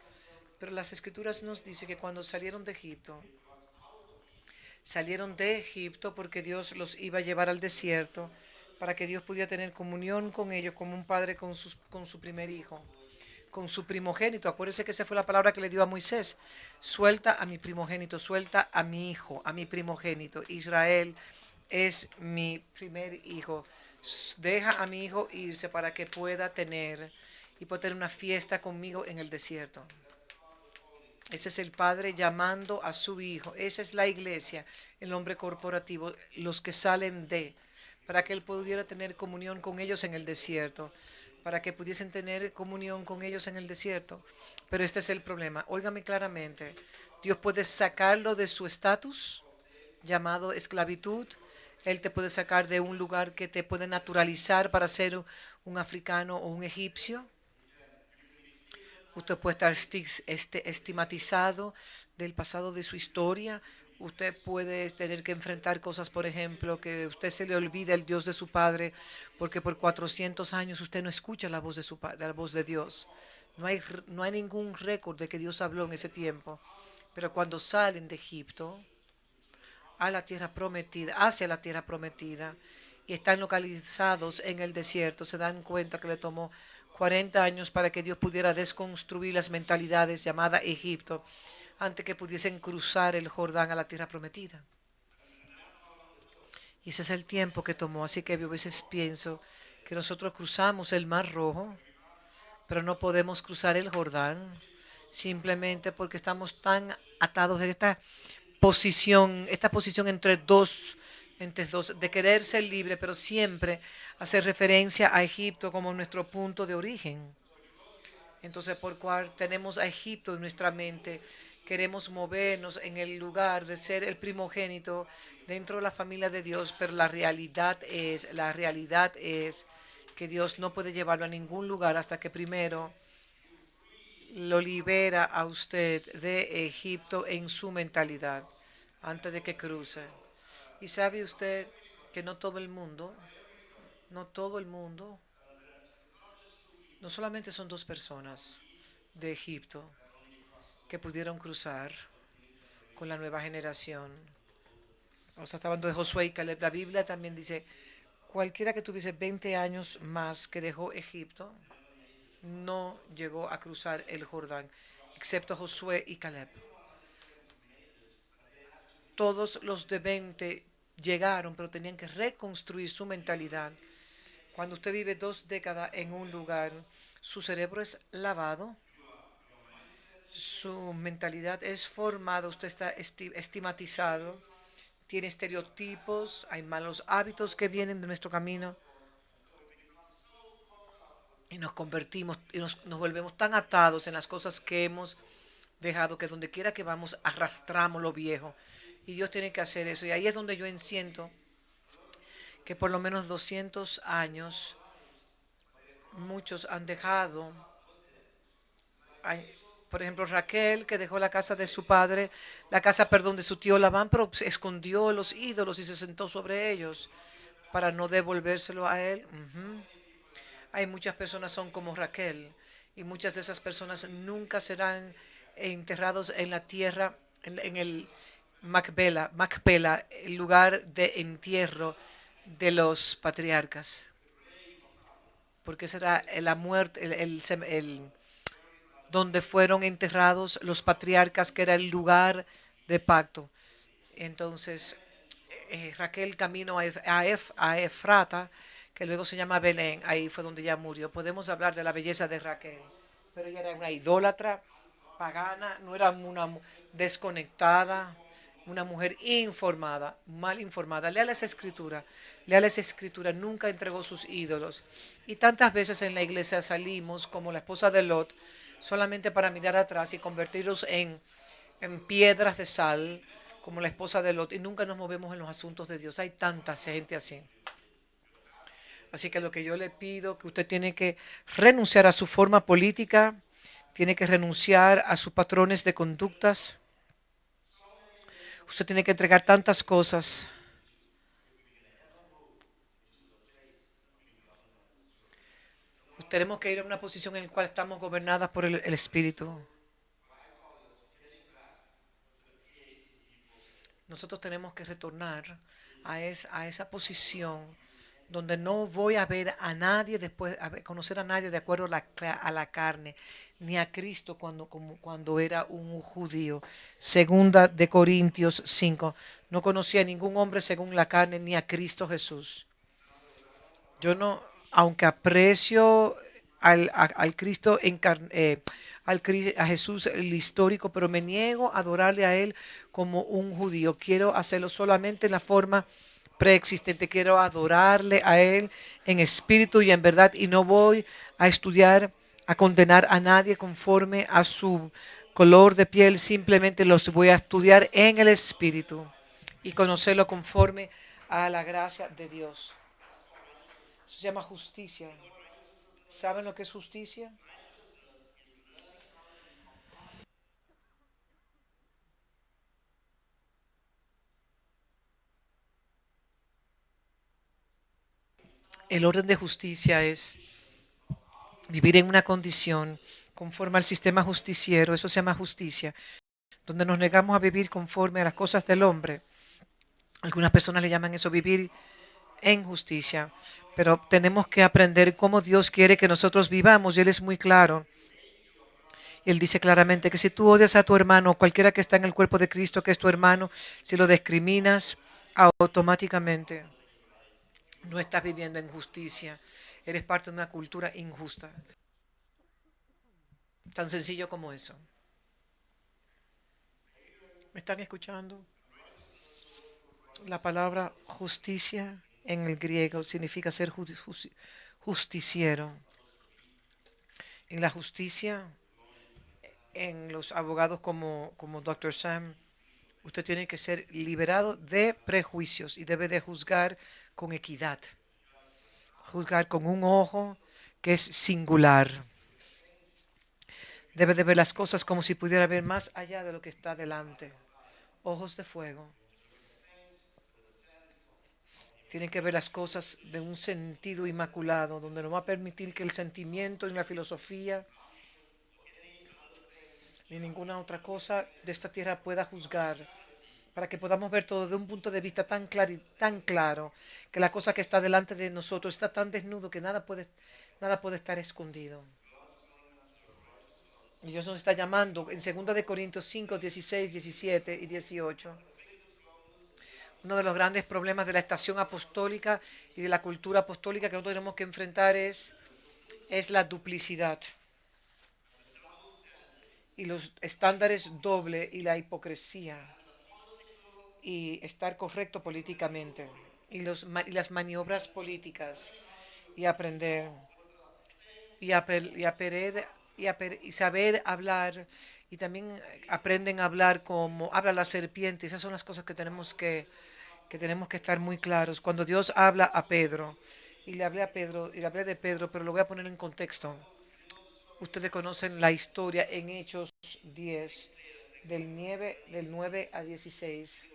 pero las escrituras nos dicen que cuando salieron de Egipto porque Dios los iba a llevar al desierto para que Dios pudiera tener comunión con ellos como un padre con su primer hijo, con su primogénito. Acuérdense que esa fue la palabra que le dio a Moisés. Suelta a mi primogénito, suelta a mi hijo, a mi primogénito. Israel es mi primer hijo. Deja a mi hijo irse para que pueda tener una fiesta conmigo en el desierto. Ese es el Padre llamando a su Hijo. Esa es la iglesia, el hombre corporativo, los que salen para que Él pudiera tener comunión con ellos en el desierto, para que pudiesen tener comunión con ellos en el desierto. Pero este es el problema. Óigame claramente, Dios puede sacarlo de su estatus llamado esclavitud. Él te puede sacar de un lugar que te puede naturalizar para ser un africano o un egipcio. Usted puede estar estigmatizado del pasado de su historia. Usted puede tener que enfrentar cosas, por ejemplo, que usted se le olvida el Dios de su padre, porque por 400 años usted no escucha la voz de la voz de Dios. No hay ningún récord de que Dios habló en ese tiempo. Pero cuando salen de Egipto a la tierra prometida, hacia la tierra prometida, y están localizados en el desierto, se dan cuenta que le tomó 40 años para que Dios pudiera desconstruir las mentalidades llamadas Egipto antes que pudiesen cruzar el Jordán a la tierra prometida. Y ese es el tiempo que tomó. Así que yo a veces pienso que nosotros cruzamos el Mar Rojo, pero no podemos cruzar el Jordán simplemente porque estamos tan atados en esta posición entre dos, de querer ser libre, pero siempre hacer referencia a Egipto como nuestro punto de origen. Entonces, por cual tenemos a Egipto en nuestra mente, queremos movernos en el lugar de ser el primogénito dentro de la familia de Dios, pero la realidad es que Dios no puede llevarlo a ningún lugar hasta que primero lo libera a usted de Egipto en su mentalidad, antes de que cruce. Y sabe usted que no todo el mundo, no solamente son dos personas de Egipto que pudieron cruzar con la nueva generación. O sea, está hablando de Josué y Caleb. La Biblia también dice, cualquiera que tuviese 20 años más que dejó Egipto, no llegó a cruzar el Jordán, excepto Josué y Caleb. Todos los de 20 llegaron, pero tenían que reconstruir su mentalidad. Cuando usted vive 2 décadas en un lugar, su cerebro es lavado, su mentalidad es formada, usted está estigmatizado, tiene estereotipos, hay malos hábitos que vienen de nuestro camino y nos convertimos y nos volvemos tan atados en las cosas que hemos dejado que donde quiera que vamos arrastramos lo viejo. Y Dios tiene que hacer eso. Y ahí es donde yo siento que por lo menos 200 años muchos han dejado. Por ejemplo, Raquel, que dejó la casa de su padre, la casa, perdón, de su tío Labán, pero escondió los ídolos y se sentó sobre ellos para no devolvérselo a él. Hay muchas personas son como Raquel y muchas de esas personas nunca serán enterrados en la tierra, en el Macpela, el lugar de entierro de los patriarcas, porque será la muerte, donde fueron enterrados los patriarcas, que era el lugar de pacto. Entonces, Raquel camino a Efrata, que luego se llama Belén, ahí fue donde ella murió. Podemos hablar de la belleza de Raquel, pero ella era una idólatra, pagana, no era una desconectada, una mujer informada, mal informada. Lea las escrituras, nunca entregó sus ídolos. Y tantas veces en la iglesia salimos como la esposa de Lot, solamente para mirar atrás y convertirnos en piedras de sal, como la esposa de Lot, y nunca nos movemos en los asuntos de Dios. Hay tanta gente así. Así que lo que yo le pido, que usted tiene que renunciar a su forma política, tiene que renunciar a sus patrones de conductas. Usted tiene que entregar tantas cosas. Tenemos que ir a una posición en la cual estamos gobernadas por el Espíritu. Nosotros tenemos que retornar a esa posición donde no voy a ver a nadie después, conocer a nadie de acuerdo a la carne, ni a Cristo cuando era un judío. Segunda de Corintios 5. No conocía a ningún hombre según la carne, ni a Cristo Jesús. Yo no, aunque aprecio al Cristo a Jesús el histórico, pero me niego a adorarle a Él como un judío. Quiero hacerlo solamente en la forma preexistente. Quiero adorarle a Él en espíritu y en verdad, y no voy a estudiar, a condenar a nadie conforme a su color de piel. Simplemente los voy a estudiar en el espíritu y conocerlo conforme a la gracia de Dios. Eso se llama justicia. ¿Saben lo que es justicia? El orden de justicia es vivir en una condición conforme al sistema justiciero, eso se llama justicia, donde nos negamos a vivir conforme a las cosas del hombre. Algunas personas le llaman eso vivir en justicia, pero tenemos que aprender cómo Dios quiere que nosotros vivamos y Él es muy claro. Él dice claramente que si tú odias a tu hermano, cualquiera que está en el cuerpo de Cristo, que es tu hermano, si lo discriminas, automáticamente no estás viviendo en justicia. Eres parte de una cultura injusta. Tan sencillo como eso. ¿Me están escuchando? La palabra justicia en el griego significa ser justiciero. En la justicia, en los abogados como Dr. Sam, usted tiene que ser liberado de prejuicios y debe de juzgar con equidad. Juzgar con un ojo que es singular. Debe de ver las cosas como si pudiera ver más allá de lo que está delante. Ojos de fuego. Tiene que ver las cosas de un sentido inmaculado, donde no va a permitir que el sentimiento y la filosofía ni ninguna otra cosa de esta tierra pueda juzgar, para que podamos ver todo de un punto de vista tan claro, que la cosa que está delante de nosotros está tan desnudo que nada puede estar escondido. Y Dios nos está llamando en 2 Corintios 5, 16, 17 y 18. Uno de los grandes problemas de la estación apostólica y de la cultura apostólica que nosotros tenemos que enfrentar es la duplicidad y los estándares doble y la hipocresía y estar correcto políticamente y las maniobras políticas y aprender y saber hablar y también aprenden a hablar como habla la serpiente. Esas son las cosas que tenemos que estar muy claros. Cuando Dios habla a Pedro, y le hablé a Pedro, y le hablé de Pedro, pero lo voy a poner en contexto. Ustedes conocen la historia en Hechos 10, del 9 a 16.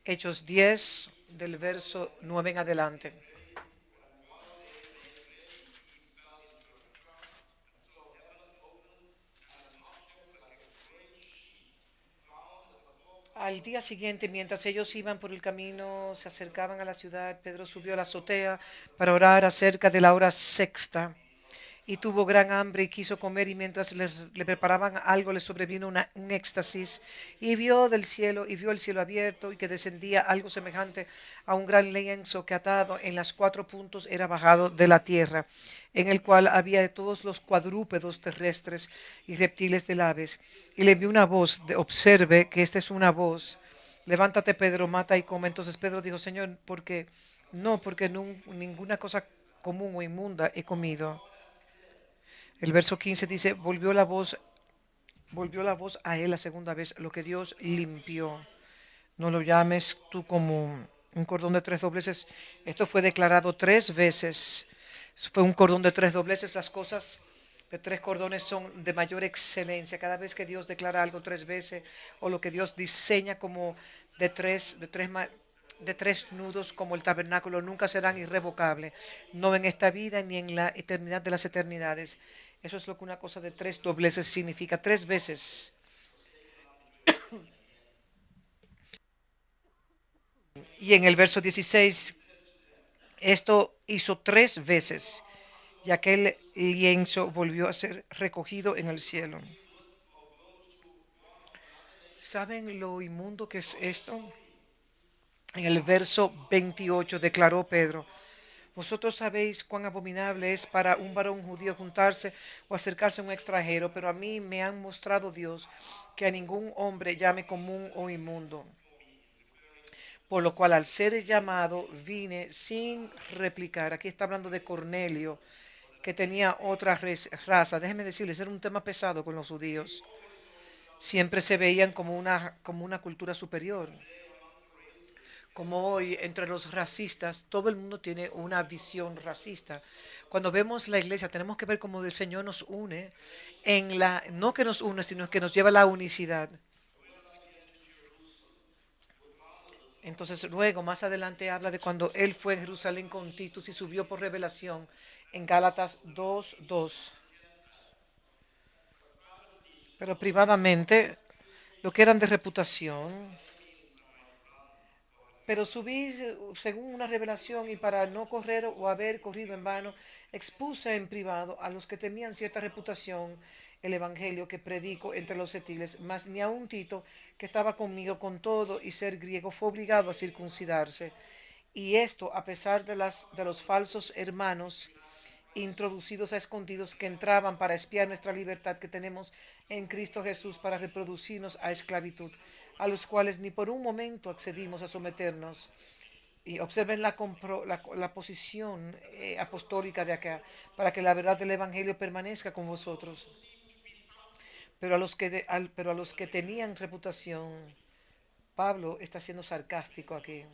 Hechos 10, del verso 9 en adelante. Al día siguiente, mientras ellos iban por el camino, se acercaban a la ciudad, Pedro subió a la azotea para orar acerca de la hora sexta y tuvo gran hambre y quiso comer y mientras le preparaban algo le sobrevino un éxtasis y vio el cielo abierto y que descendía algo semejante a un gran lienzo que atado en las cuatro puntos era bajado de la tierra, en el cual había de todos los cuadrúpedos terrestres y reptiles del aves. Y le envió una voz, observe que esta es una voz, levántate Pedro, mata y come. Entonces Pedro dijo, Señor, ¿por qué? No, porque ninguna cosa común o inmunda he comido. El verso 15 dice, volvió la voz a él la segunda vez, lo que Dios limpió. No lo llames tú como un cordón de tres dobleces. Esto fue declarado tres veces. Fue un cordón de tres dobleces. Las cosas de tres cordones son de mayor excelencia. Cada vez que Dios declara algo tres veces o lo que Dios diseña como de tres, de tres, de tres nudos como el tabernáculo nunca serán irrevocables. No en esta vida ni en la eternidad de las eternidades. Eso es lo que una cosa de tres dobleces significa. Tres veces. Y en el verso 16, esto hizo tres veces y aquel lienzo volvió a ser recogido en el cielo. ¿Saben lo inmundo que es esto? En el verso 28 declaró Pedro, vosotros sabéis cuán abominable es para un varón judío juntarse o acercarse a un extranjero, pero a mí me han mostrado Dios que a ningún hombre llame común o inmundo. Por lo cual al ser llamado vine sin replicar. Aquí está hablando de Cornelio, que tenía otra raza. Déjenme decirles, era un tema pesado con los judíos. siempre se veían como una cultura superior. Como hoy entre los racistas, todo el mundo tiene una visión racista. Cuando vemos la iglesia, tenemos que ver cómo el Señor nos une en la, no que nos une, sino que nos lleva a la unicidad. Entonces luego, más adelante, habla de cuando él fue en Jerusalén con Titus y subió por revelación en Gálatas 2:2. Pero privadamente, lo que eran de reputación, pero subí según una revelación y para no correr o haber corrido en vano, expuse en privado a los que temían cierta reputación el evangelio que predico entre los gentiles, mas ni aun Tito, que estaba conmigo con todo y ser griego, fue obligado a circuncidarse. Y esto a pesar de los falsos hermanos introducidos a escondidos que entraban para espiar nuestra libertad que tenemos en Cristo Jesús para reproducirnos a esclavitud, a los cuales ni por un momento accedimos a someternos. Y observen la posición apostólica de acá, para que la verdad del Evangelio permanezca con vosotros. Pero a los que tenían reputación, Pablo está siendo sarcástico aquí.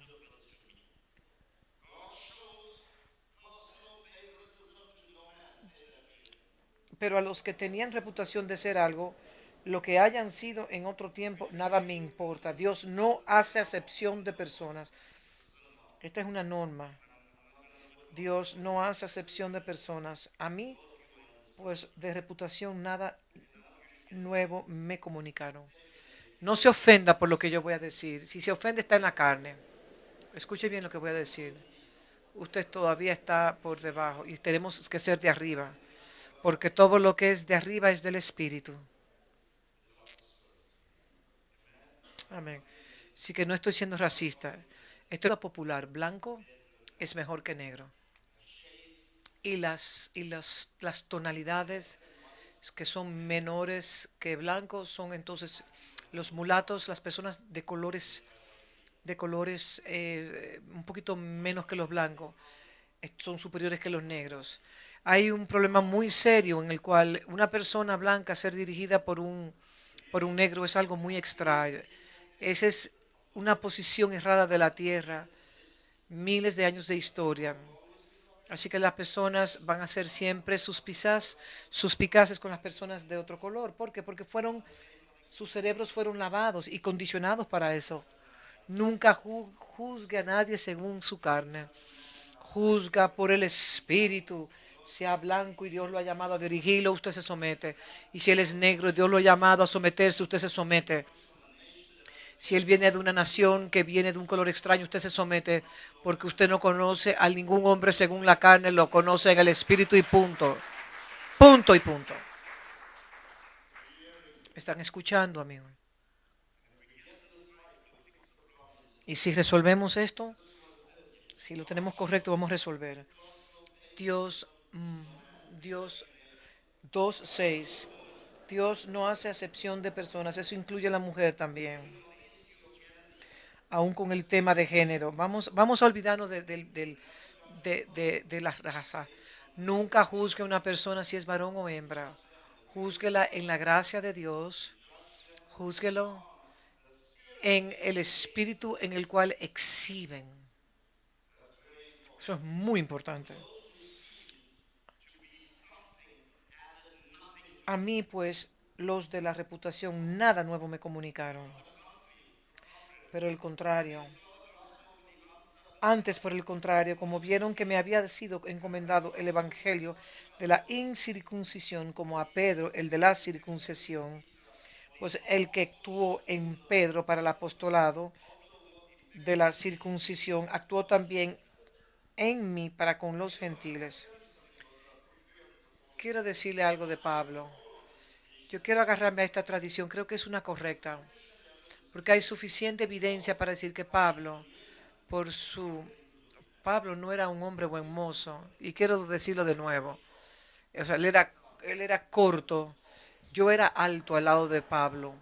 Pero a los que tenían reputación de ser algo, lo que hayan sido en otro tiempo, nada me importa. Dios no hace acepción de personas. Esta es una norma. Dios no hace acepción de personas. A mí, pues de reputación, nada nuevo me comunicaron. No se ofenda por lo que yo voy a decir. Si se ofende, está en la carne. Escuche bien lo que voy a decir. Usted todavía está por debajo y tenemos que ser de arriba, porque todo lo que es de arriba es del Espíritu. Amén. Así que no estoy siendo racista. Esto es popular. Blanco es mejor que negro. Las tonalidades que son menores que blanco son entonces los mulatos, las personas de colores un poquito menos que los blancos, son superiores que los negros. Hay un problema muy serio en el cual una persona blanca ser dirigida por un negro es algo muy extraño. Esa es una posición errada de la tierra, miles de años de historia. Así que las personas van a ser siempre suspicaces con las personas de otro color. ¿Por qué? Porque sus cerebros fueron lavados y condicionados para eso. Nunca juzgue a nadie según su carne. Juzga por el Espíritu. Sea blanco y Dios lo ha llamado a dirigirlo, usted se somete. Y si él es negro y Dios lo ha llamado a someterse, usted se somete. Si él viene de una nación que viene de un color extraño, usted se somete porque usted no conoce a ningún hombre según la carne, lo conoce en el Espíritu y punto. Punto y punto. ¿Están escuchando, amigo? Y si resolvemos esto, si lo tenemos correcto, vamos a resolver. Dios, Dios 2:6. Dios no hace acepción de personas, eso incluye a la mujer también, aún con el tema de género. Vamos a olvidarnos de la raza. Nunca juzgue a una persona si es varón o hembra. Júzguela en la gracia de Dios. Júzguelo en el espíritu en el cual exhiben. Eso es muy importante. A mí, pues, los de la reputación nada nuevo me comunicaron, pero el contrario. Antes, por el contrario, como vieron que me había sido encomendado el evangelio de la incircuncisión, como a Pedro el de la circuncisión, pues el que actuó en Pedro para el apostolado de la circuncisión, actuó también en mí para con los gentiles. Quiero decirle algo de Pablo. Yo quiero agarrarme a esta tradición, creo que es una correcta, porque hay suficiente evidencia para decir que por su Pablo no era un hombre buen mozo, y quiero decirlo de nuevo. O sea, él era corto, yo era alto al lado de Pablo.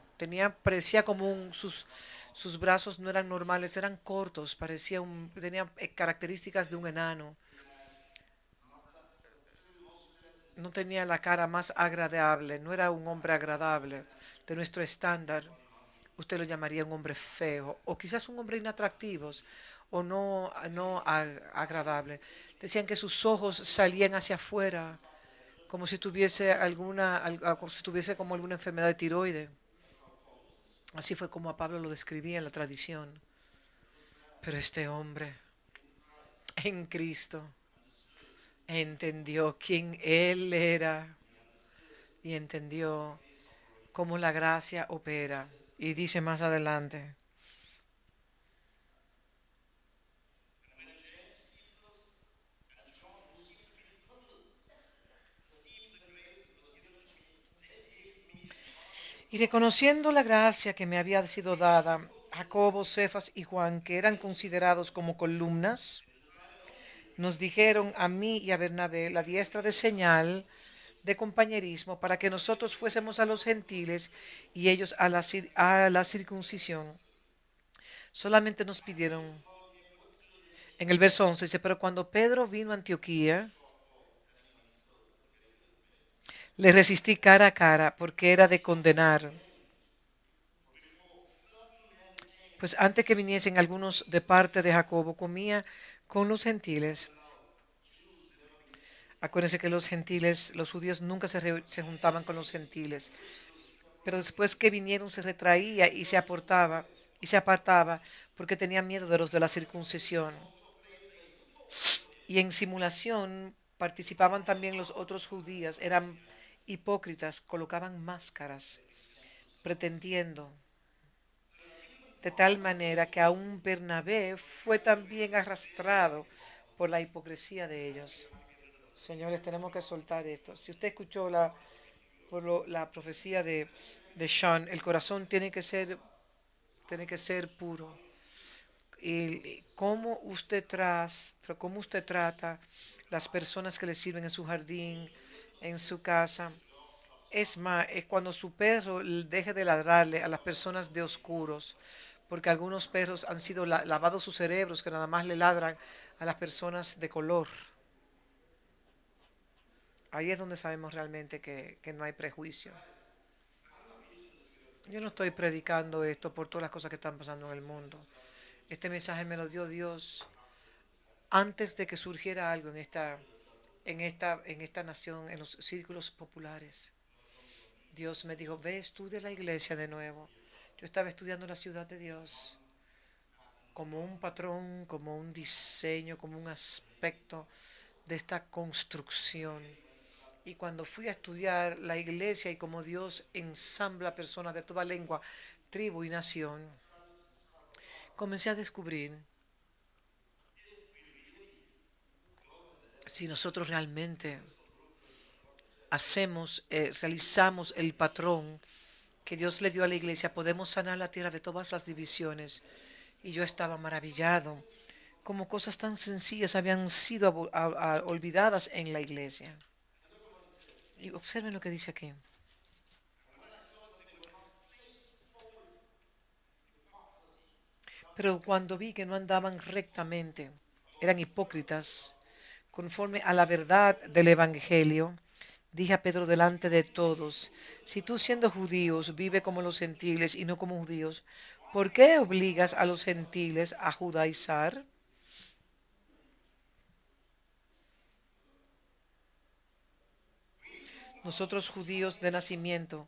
Parecía como sus brazos no eran normales, eran cortos, tenía características de un enano. No tenía la cara más agradable, no era un hombre agradable. de nuestro estándar, usted lo llamaría un hombre feo o quizás un hombre inatractivo o no agradable. Decían que sus ojos salían hacia afuera como si tuviese como si tuviese como alguna enfermedad de tiroides. Así fue como a Pablo lo describía en la tradición. Pero este hombre en Cristo entendió quién él era y entendió cómo la gracia opera. Y dice más adelante, y reconociendo la gracia que me había sido dada, Jacobo, Cefas y Juan, que eran considerados como columnas, nos dijeron a mí y a Bernabé la diestra de señal de compañerismo para que nosotros fuésemos a los gentiles y ellos a la circuncisión. Solamente nos pidieron, en el verso 11 dice, pero cuando Pedro vino a Antioquía, le resistí cara a cara porque era de condenar. Pues antes que viniesen algunos de parte de Jacobo, comía con los gentiles. Acuérdense que los gentiles, los judíos nunca se juntaban con los gentiles. Pero después que vinieron se retraía y se apartaba porque tenía miedo de los de la circuncisión. Y en simulación participaban también los otros judíos, eran hipócritas, colocaban máscaras, pretendiendo, de tal manera que aún Bernabé fue también arrastrado por la hipocresía de ellos. Señores, tenemos que soltar esto. Si usted escuchó la profecía de Sean, el corazón tiene que ser puro. Y cómo usted trata las personas que le sirven en su jardín, en su casa. Es más, es cuando su perro deje de ladrarle a las personas de oscuros, porque algunos perros han sido lavados sus cerebros que nada más le ladran a las personas de color. Ahí es donde sabemos realmente que no hay prejuicio. Yo no estoy predicando esto por todas las cosas que están pasando en el mundo. Este mensaje me lo dio Dios antes de que surgiera algo en esta nación, en los círculos populares. Dios me dijo, ve, estudia la iglesia de nuevo. Yo estaba estudiando la ciudad de Dios como un patrón, como un diseño, como un aspecto de esta construcción. Y cuando fui a estudiar la iglesia y cómo Dios ensambla personas de toda lengua, tribu y nación, comencé a descubrir si nosotros realmente realizamos el patrón que Dios le dio a la iglesia, podemos sanar la tierra de todas las divisiones. Y yo estaba maravillado como cosas tan sencillas habían sido olvidadas en la iglesia. Y observen lo que dice aquí. Pero cuando vi que no andaban rectamente, eran hipócritas, conforme a la verdad del Evangelio, dije a Pedro delante de todos, si tú siendo judíos vive como los gentiles y no como judíos, ¿por qué obligas a los gentiles a judaizar? Nosotros judíos de nacimiento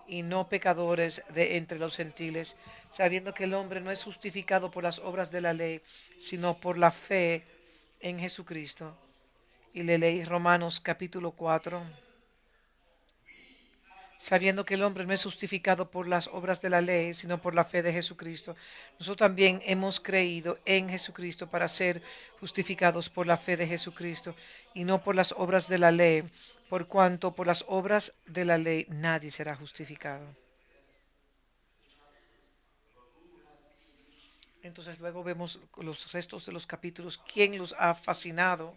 y no pecadores de entre los gentiles, sabiendo que el hombre no es justificado por las obras de la ley, sino por la fe en Jesucristo. Y le leí Romanos capítulo 4, sabiendo que el hombre no es justificado por las obras de la ley, sino por la fe de Jesucristo. Nosotros también hemos creído en Jesucristo para ser justificados por la fe de Jesucristo y no por las obras de la ley, por cuanto por las obras de la ley nadie será justificado. Entonces luego vemos los restos de los capítulos, quién los ha fascinado.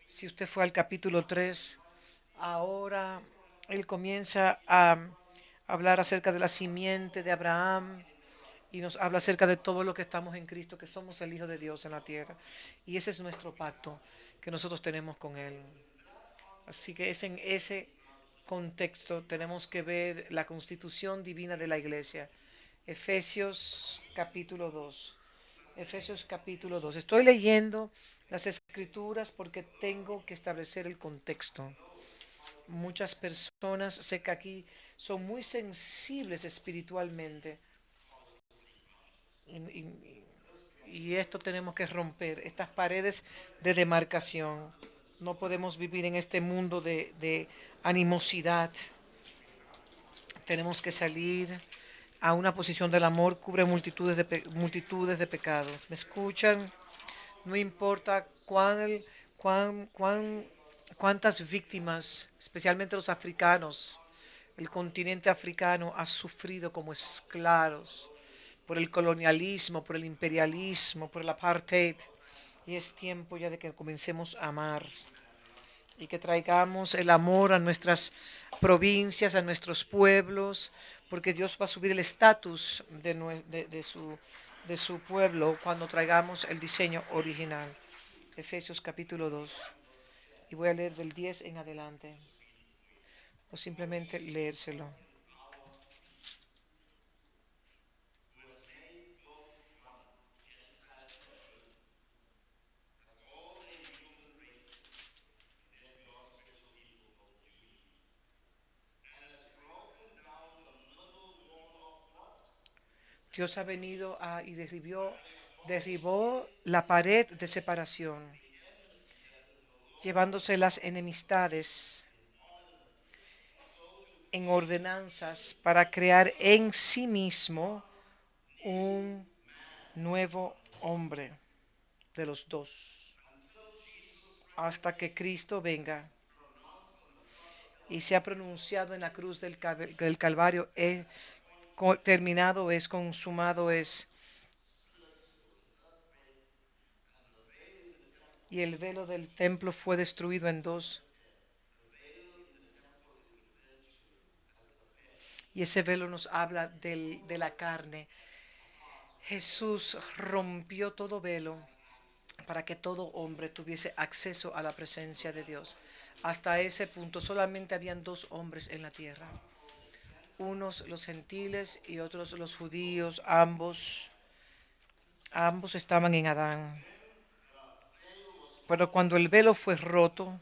Si usted fue al capítulo 3, ahora él comienza a hablar acerca de la simiente de Abraham y nos habla acerca de todo lo que estamos en Cristo, que somos el Hijo de Dios en la tierra. Y ese es nuestro pacto que nosotros tenemos con Él. Así que es en ese contexto tenemos que ver la constitución divina de la iglesia. Efesios capítulo 2. Efesios capítulo 2. Estoy leyendo las escrituras porque tengo que establecer el contexto. Muchas personas, sé que aquí son muy sensibles espiritualmente y, y esto tenemos que romper, estas paredes de demarcación. No podemos vivir en este mundo de animosidad. Tenemos que salir a una posición del amor, cubre multitudes de pecados. ¿Me escuchan? No importa cuán, cuán, cuántas víctimas, especialmente los africanos, el continente africano ha sufrido como esclavos por el colonialismo, por el imperialismo, por el apartheid. Y es tiempo ya de que comencemos a amar y que traigamos el amor a nuestras provincias, a nuestros pueblos, porque Dios va a subir el estatus de su pueblo cuando traigamos el diseño original. Efesios capítulo 2. Y voy a leer del 10 en adelante, o simplemente leérselo. Dios ha venido y derribó la pared de separación, llevándose las enemistades en ordenanzas para crear en sí mismo un nuevo hombre de los dos, hasta que Cristo venga y se ha pronunciado en la cruz del Calvario, terminado es, consumado es, y el velo del templo fue destruido en dos, y ese velo nos habla de la carne. Jesús rompió todo velo para que todo hombre tuviese acceso a la presencia de Dios. Hasta ese punto solamente habían dos hombres en la tierra, unos los gentiles y otros los judíos, ambos estaban en Adán. Pero cuando el velo fue roto,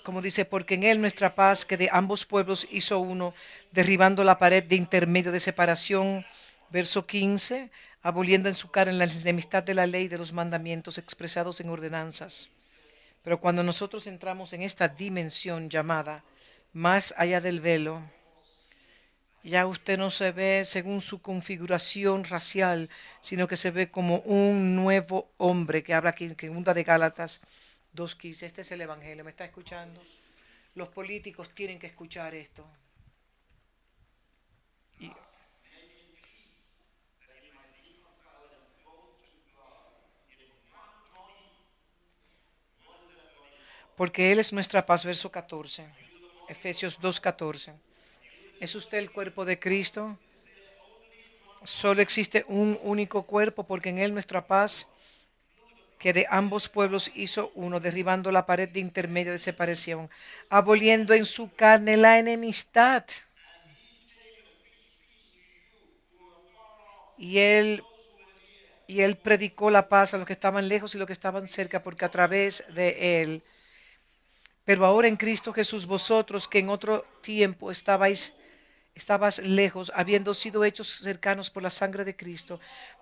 como dice, porque en él nuestra paz, que de ambos pueblos hizo uno, derribando la pared de intermedio de separación, verso 15, aboliendo en su cara la enemistad de la ley de los mandamientos expresados en ordenanzas. Pero cuando nosotros entramos en esta dimensión llamada más allá del velo, ya usted no se ve según su configuración racial, sino que se ve como un nuevo hombre que habla aquí en segunda de Gálatas 2:15. Este es el Evangelio, ¿me está escuchando? Los políticos tienen que escuchar esto. Y- porque Él es nuestra paz, verso 14. Efesios 2:14. ¿Es usted el cuerpo de Cristo? Solo existe un único cuerpo, porque en Él nuestra paz, que de ambos pueblos hizo uno, derribando la pared de intermedio de separación, aboliendo en su carne la enemistad. Y él predicó la paz a los que estaban lejos y los que estaban cerca, porque a través de él. Pero ahora en Cristo Jesús, vosotros que en otro tiempo estabas lejos, habiendo sido hechos cercanos por la sangre de Cristo,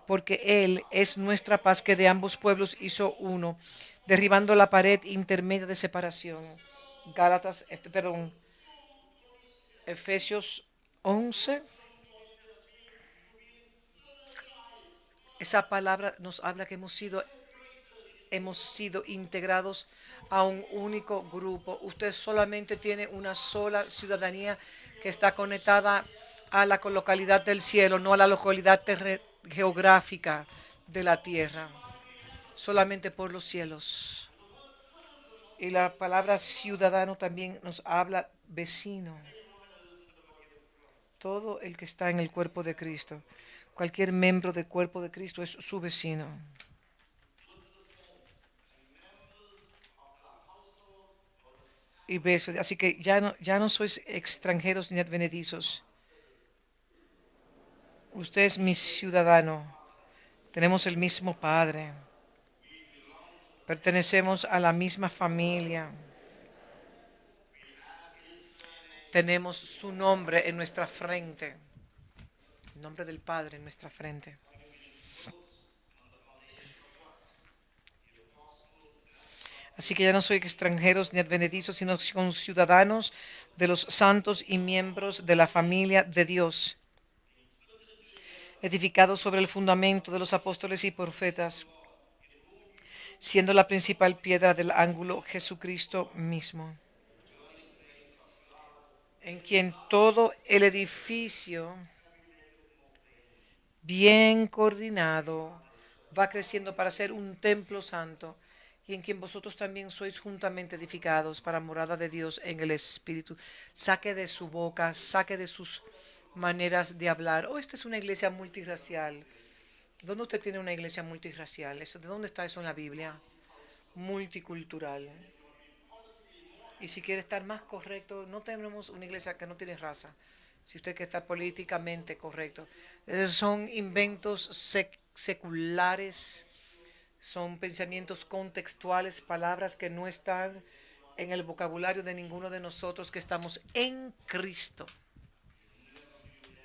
porque Él es nuestra paz, que de ambos pueblos hizo uno, derribando la pared intermedia de separación. Efesios 11. Esa palabra nos habla que hemos sido integrados a un único grupo. Usted solamente tiene una sola ciudadanía que está conectada a la localidad del cielo, no a la localidad geográfica de la tierra, solamente por los cielos. Y la palabra ciudadano también nos habla vecino. Todo el que está en el cuerpo de Cristo, cualquier miembro del cuerpo de Cristo es su vecino. y besos. Así que ya no sois extranjeros ni advenedizos. Usted es mi ciudadano. Tenemos el mismo Padre. Pertenecemos a la misma familia. Tenemos su nombre en nuestra frente. El nombre del Padre en nuestra frente. Así que ya no soy extranjeros ni advenedizos, sino ciudadanos de los santos y miembros de la familia de Dios, edificados sobre el fundamento de los apóstoles y profetas, siendo la principal piedra del ángulo Jesucristo mismo, en quien todo el edificio bien coordinado va creciendo para ser un templo santo, y en quien vosotros también sois juntamente edificados para morada de Dios en el Espíritu. Saque de su boca, saque de sus maneras de hablar. Oh, esta es una iglesia multirracial. ¿Dónde usted tiene una iglesia multirracial? ¿De dónde está eso en la Biblia? Multicultural. Y si quiere estar más correcto, no tenemos una iglesia que no tiene raza. Si usted quiere estar políticamente correcto. Esos son inventos seculares, son pensamientos contextuales, palabras que no están en el vocabulario de ninguno de nosotros que estamos en Cristo.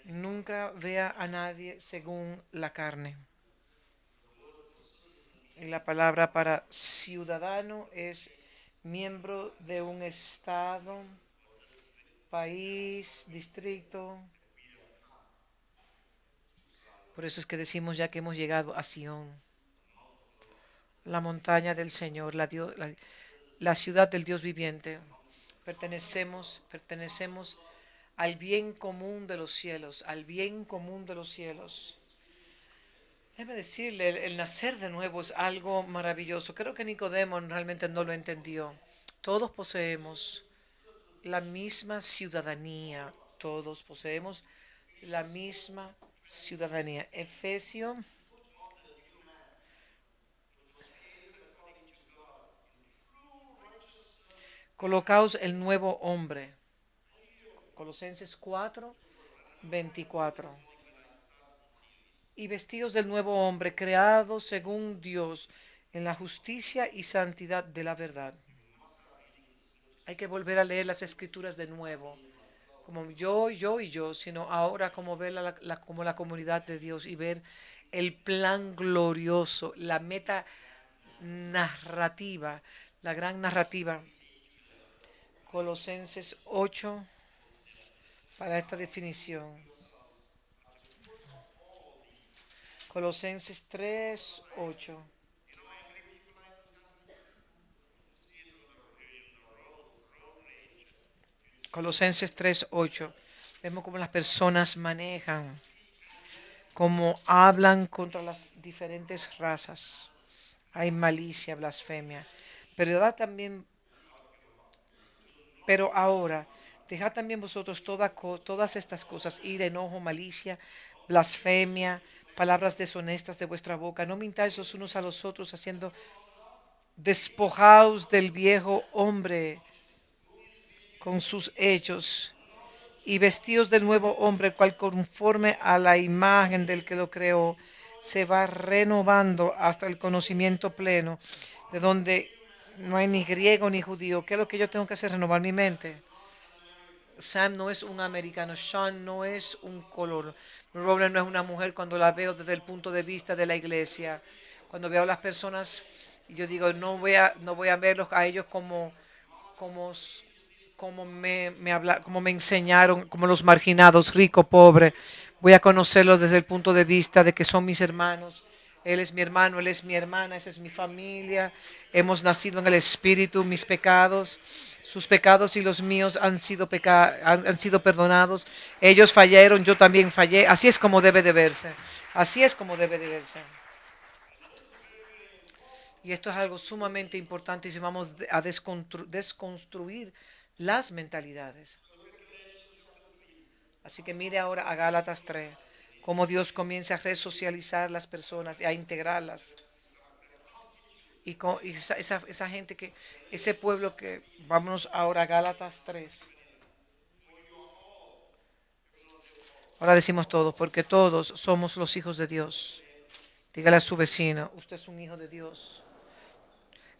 Nunca vea a nadie según la carne. Y la palabra para ciudadano es miembro de un estado, país, distrito. Por eso es que decimos ya que hemos llegado a Sión, la montaña del Señor, la ciudad del Dios viviente. Pertenecemos al bien común de los cielos, al bien común de los cielos. Déjeme decirle, el nacer de nuevo es algo maravilloso. Creo que Nicodemo realmente no lo entendió. Todos poseemos la misma ciudadanía. Todos poseemos la misma ciudadanía. Efesios, colocaos el nuevo hombre. Colosenses 4:24. Y vestidos del nuevo hombre, creado según Dios, en la justicia y santidad de la verdad. Hay que volver a leer las escrituras de nuevo, como yo y yo, sino ahora como ver como la comunidad de Dios y ver el plan glorioso, la meta narrativa, la gran narrativa. Colosenses 8 para esta definición. Colosenses 3:8. Colosenses 3:8. Vemos cómo las personas manejan, cómo hablan contra las diferentes razas. Hay malicia, blasfemia. Pero da también, pero ahora, dejad también vosotros todas estas cosas, ira, enojo, malicia, blasfemia, palabras deshonestas de vuestra boca. No mintáis los unos a los otros, haciendo despojaos del viejo hombre con sus hechos y vestidos del nuevo hombre, el cual conforme a la imagen del que lo creó, se va renovando hasta el conocimiento pleno, de donde no hay ni griego ni judío. ¿Qué es lo que yo tengo que hacer? Renovar mi mente. Sam no es un americano, Sean no es un color, Rowland no es una mujer cuando la veo desde el punto de vista de la iglesia. Cuando veo a las personas, yo digo, no voy a verlos a ellos como, como me enseñaron, como los marginados, rico, pobre. Voy a conocerlos desde el punto de vista de que son mis hermanos. Él es mi hermano, él es mi hermana, esa es mi familia. Hemos nacido en el Espíritu, mis pecados, sus pecados y los míos han sido perdonados. Ellos fallaron, yo también fallé. Así es como debe de verse. Así es como debe de verse. Y esto es algo sumamente importante si vamos a desconstruir las mentalidades. Así que mire ahora a Gálatas 3, cómo Dios comienza a resocializar las personas y a integrarlas. y esa gente ese pueblo que, vámonos ahora a Gálatas 3. Ahora decimos todos, porque todos somos los hijos de Dios. Dígale a su vecino, usted es un hijo de Dios.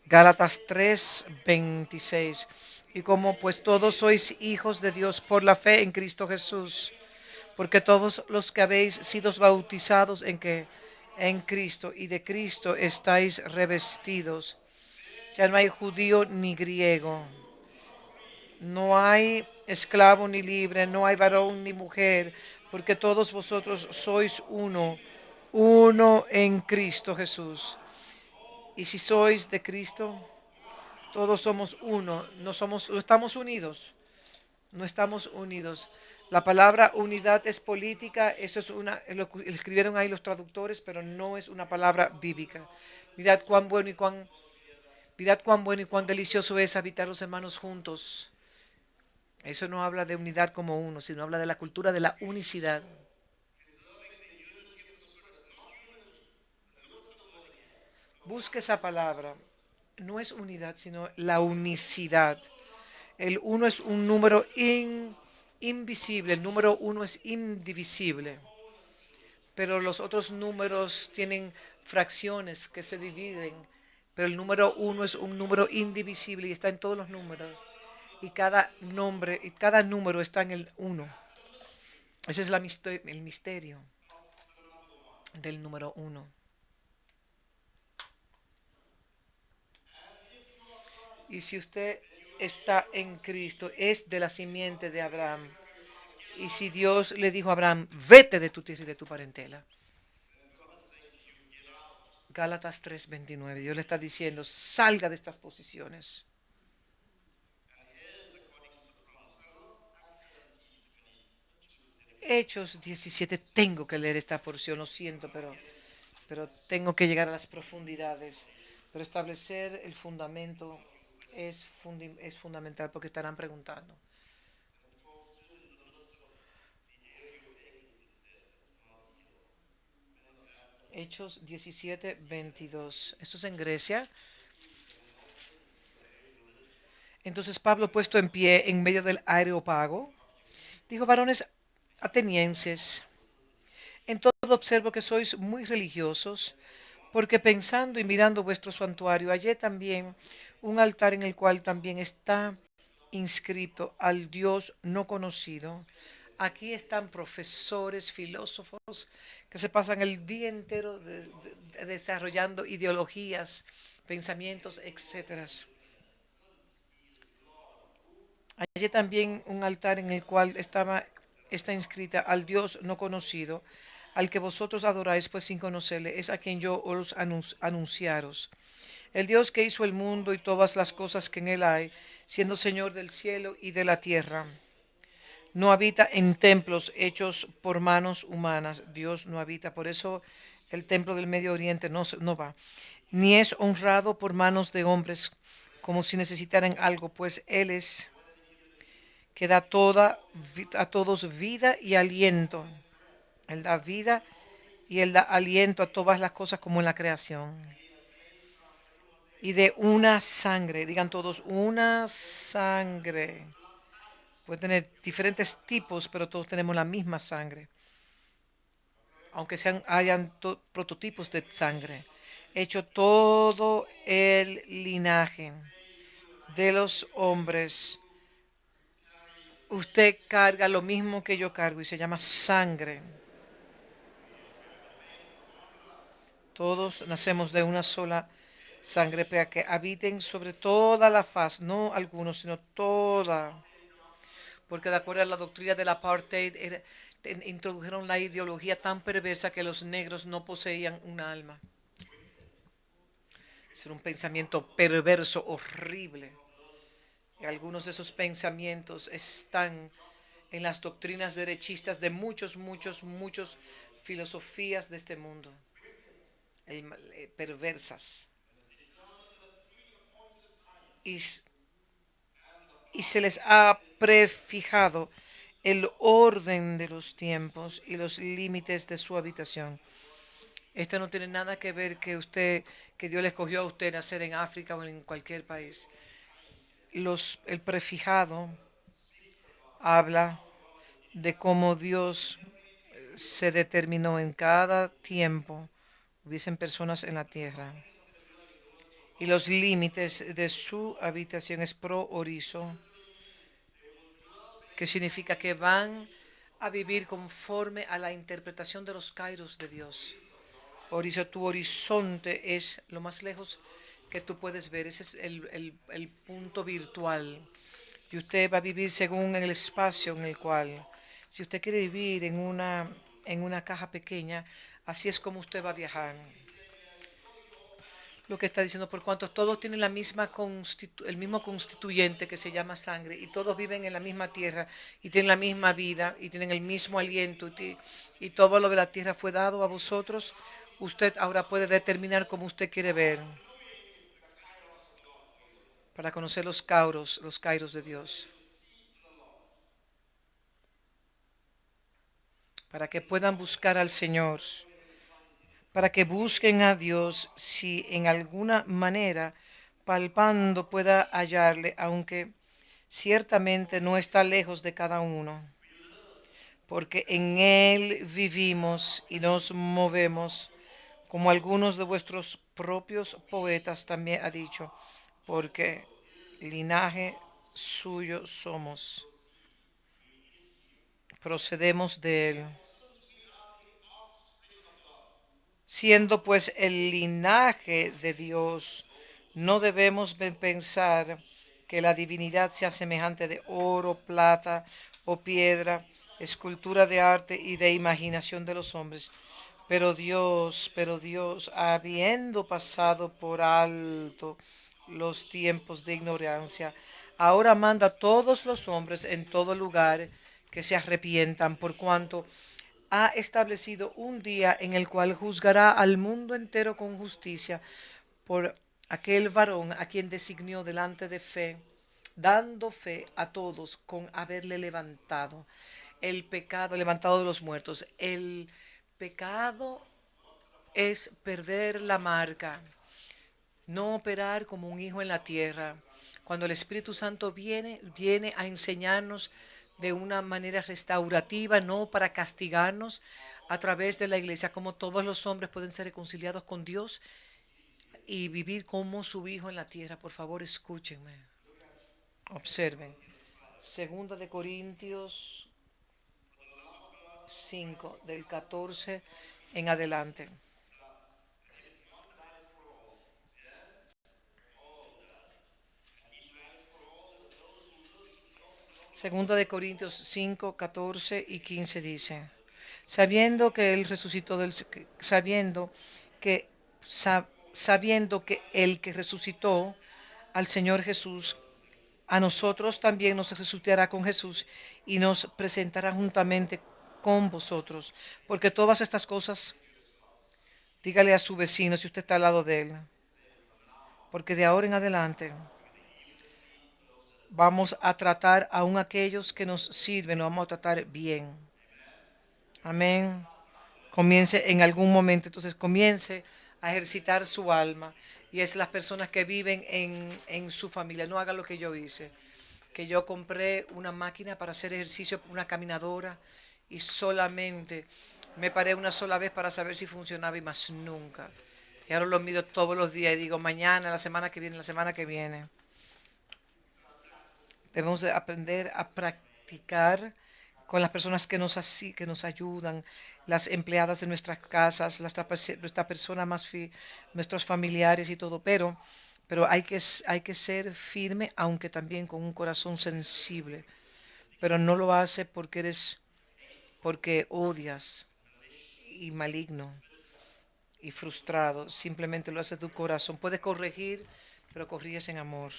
Gálatas 3:26. Y como pues todos sois hijos de Dios por la fe en Cristo Jesús, porque todos los que habéis sido bautizados en Cristo y de Cristo estáis revestidos. Ya no hay judío ni griego, no hay esclavo ni libre, no hay varón ni mujer, porque todos vosotros sois uno en Cristo Jesús. Y si sois de Cristo, todos somos uno, no estamos unidos, no estamos unidos. La palabra unidad es política, eso es lo que escribieron ahí los traductores, pero no es una palabra bíblica. Mirad cuán bueno mirad cuán bueno y cuán delicioso es habitar los hermanos juntos. Eso no habla de unidad como uno, sino habla de la cultura de la unicidad. Busque esa palabra. No es unidad, sino la unicidad. El uno es un número invisible, el número uno es indivisible, pero los otros números tienen fracciones que se dividen, pero el número uno es un número indivisible y está en todos los números. Y cada número está en el uno. Ese es el misterio del número uno. Y si usted está en Cristo, es de la simiente de Abraham. Y si Dios le dijo a Abraham, vete de tu tierra y de tu parentela. Gálatas 3:29. Dios le está diciendo, salga de estas posiciones. Hechos 17. Tengo que leer esta porción, lo siento, pero tengo que llegar a las profundidades. Pero establecer el fundamento es fundamental porque estarán preguntando. Hechos 17:22. Esto es en Grecia. Entonces Pablo, puesto en pie en medio del areópago, dijo, varones atenienses, en todo observo que sois muy religiosos, porque pensando y mirando vuestro santuario, hallé también un altar en el cual también está inscrito al Dios no conocido. Aquí están profesores, filósofos que se pasan el día entero desarrollando ideologías, pensamientos, etcétera. Hallé también un altar en el cual está inscrita al Dios no conocido, al que vosotros adoráis, pues sin conocerle, es a quien yo os anunciaros. El Dios que hizo el mundo y todas las cosas que en él hay, siendo Señor del cielo y de la tierra. No habita en templos hechos por manos humanas. Dios no habita. Por eso el templo del Medio Oriente no va. Ni es honrado por manos de hombres, como si necesitaran algo, pues Él es que da a todos vida y aliento. Él da vida y Él da aliento a todas las cosas como en la creación. Y de una sangre, digan todos, una sangre. Puede tener diferentes tipos, pero todos tenemos la misma sangre. Aunque hayan prototipos de sangre. Hecho todo el linaje de los hombres. Usted carga lo mismo que yo cargo y se llama sangre. Todos nacemos de una sola sangre para que habiten sobre toda la faz, no algunos, sino toda. Porque de acuerdo a la doctrina del apartheid, introdujeron la ideología tan perversa que los negros no poseían un alma. Es un pensamiento perverso, horrible. Y algunos de esos pensamientos están en las doctrinas derechistas de muchos filosofías de este mundo, perversas. Y, y se les ha prefijado el orden de los tiempos y los límites de su habitación. Esto no tiene nada que ver que Dios le escogió a usted nacer en África o en cualquier país. El prefijado habla de cómo Dios se determinó en cada tiempo hubiesen personas en la tierra. Y los límites de su habitación es pro orizo, que significa que van a vivir conforme a la interpretación de los kairos de Dios. Tu horizonte es lo más lejos que tú puedes ver, ese es el punto virtual. Y usted va a vivir según el espacio en el cual, si usted quiere vivir en una caja pequeña, así es como usted va a viajar. Lo que está diciendo, por cuanto todos tienen el mismo constituyente que se llama sangre, y todos viven en la misma tierra, y tienen la misma vida, y tienen el mismo aliento, y todo lo de la tierra fue dado a vosotros, usted ahora puede determinar cómo usted quiere ver, para conocer los kairos de Dios, para que puedan buscar al Señor, para que busquen a Dios si en alguna manera palpando pueda hallarle, aunque ciertamente no está lejos de cada uno, porque en Él vivimos y nos movemos, como algunos de vuestros propios poetas también ha dicho, porque linaje suyo somos, procedemos de Él. Siendo pues el linaje de Dios, no debemos pensar que la divinidad sea semejante de oro, plata o piedra, escultura de arte y de imaginación de los hombres. Pero Dios, habiendo pasado por alto los tiempos de ignorancia, ahora manda a todos los hombres en todo lugar que se arrepientan, por cuanto ha establecido un día en el cual juzgará al mundo entero con justicia por aquel varón a quien designó delante de fe, dando fe a todos con haberle levantado el pecado, levantado de los muertos. El pecado es perder la marca, no operar como un hijo en la tierra. Cuando el Espíritu Santo viene a enseñarnos de una manera restaurativa, no para castigarnos a través de la iglesia, como todos los hombres pueden ser reconciliados con Dios y vivir como su hijo en la tierra. Por favor, escúchenme, observen. Segunda de Corintios 5, del 14 en adelante. Segunda de Corintios 5, 14 y 15 dice, sabiendo que él resucitó que sabiendo que el que resucitó al Señor Jesús, a nosotros también nos resucitará con Jesús y nos presentará juntamente con vosotros. Porque todas estas cosas, dígale a su vecino si usted está al lado de él, porque de ahora en adelante vamos a tratar aún aquellos que nos sirven, nos vamos a tratar bien. Amén. Comience en algún momento, entonces comience a ejercitar su alma. Y es las personas que viven en su familia. No haga lo que yo hice, que yo compré una máquina para hacer ejercicio, una caminadora, y solamente me paré una sola vez para saber si funcionaba y más nunca. Y ahora lo miro todos los días y digo, mañana, la semana que viene, la semana que viene. Debemos de aprender a practicar con las personas que nos ayudan, las empleadas de nuestras casas, nuestra persona nuestros familiares y todo, pero hay que ser firme, aunque también con un corazón sensible, pero no lo hace porque odias y maligno y frustrado, simplemente lo hace de tu corazón. Puedes corregir, pero corriges en amor.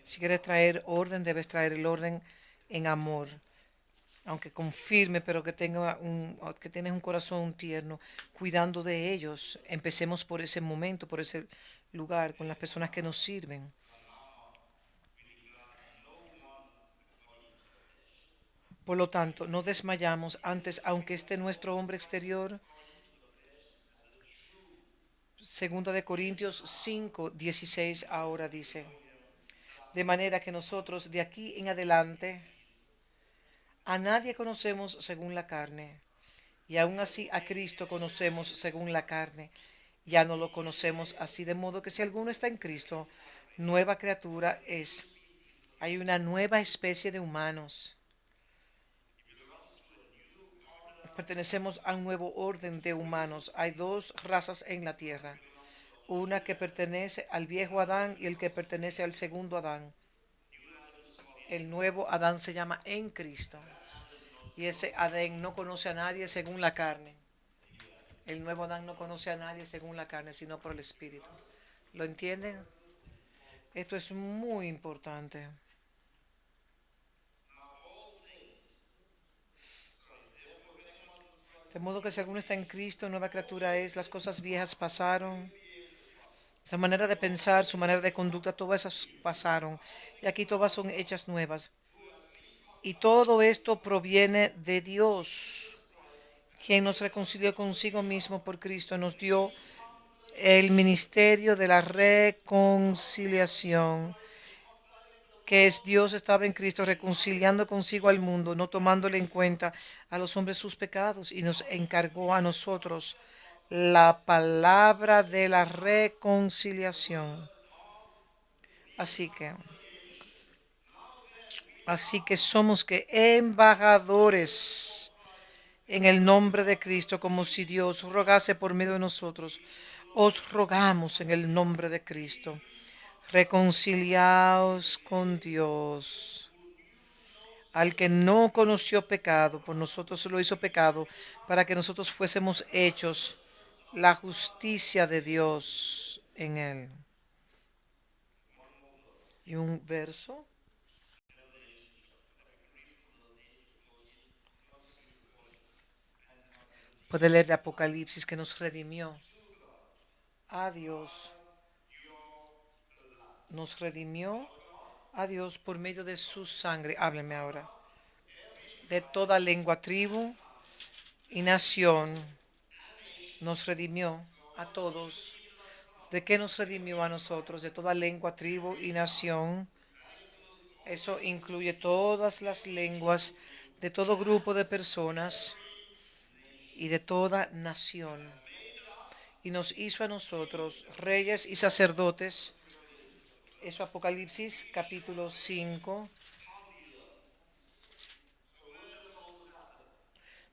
Si quieres traer orden, debes traer el orden en amor, aunque confirme, pero que tienes un corazón tierno, cuidando de ellos. Empecemos por ese momento, por ese lugar, con las personas que nos sirven. Por lo tanto, no desmayamos antes, aunque esté nuestro hombre exterior Segunda de Corintios 5:16 ahora dice, de manera que nosotros de aquí en adelante a nadie conocemos según la carne, y aún así a Cristo conocemos según la carne. Ya no lo conocemos así, de modo que si alguno está en Cristo, nueva criatura es. Hay una nueva especie de humanos. Pertenecemos a un nuevo orden de humanos. Hay dos razas en la tierra. Una que pertenece al viejo Adán y el que pertenece al segundo Adán. El nuevo Adán se llama en Cristo. Y ese Adán no conoce a nadie según la carne. El nuevo Adán no conoce a nadie según la carne, sino por el Espíritu. ¿Lo entienden? Esto es muy importante. De modo que si alguno está en Cristo, nueva criatura es, las cosas viejas pasaron. Esa manera de pensar, su manera de conducta, todas esas pasaron. Y aquí todas son hechas nuevas. Y todo esto proviene de Dios, quien nos reconcilió consigo mismo por Cristo, nos dio el ministerio de la reconciliación, que es Dios estaba en Cristo reconciliando consigo al mundo, no tomándole en cuenta a los hombres sus pecados, y nos encargó a nosotros la palabra de la reconciliación. Así que, así que somos que embajadores en el nombre de Cristo, como si Dios rogase por medio de nosotros. Os rogamos en el nombre de Cristo, reconciliaos con Dios. Al que no conoció pecado, por nosotros se lo hizo pecado, para que nosotros fuésemos hechos la justicia de Dios en él. Y un verso. Puede leer de Apocalipsis que nos redimió a Dios. Nos redimió a Dios por medio de su sangre. Hábleme ahora. De toda lengua, tribu y nación. Nos redimió a todos. ¿De qué nos redimió a nosotros? De toda lengua, tribu y nación. Eso incluye todas las lenguas de todo grupo de personas y de toda nación. Y nos hizo a nosotros reyes y sacerdotes. Eso Apocalipsis capítulo 5.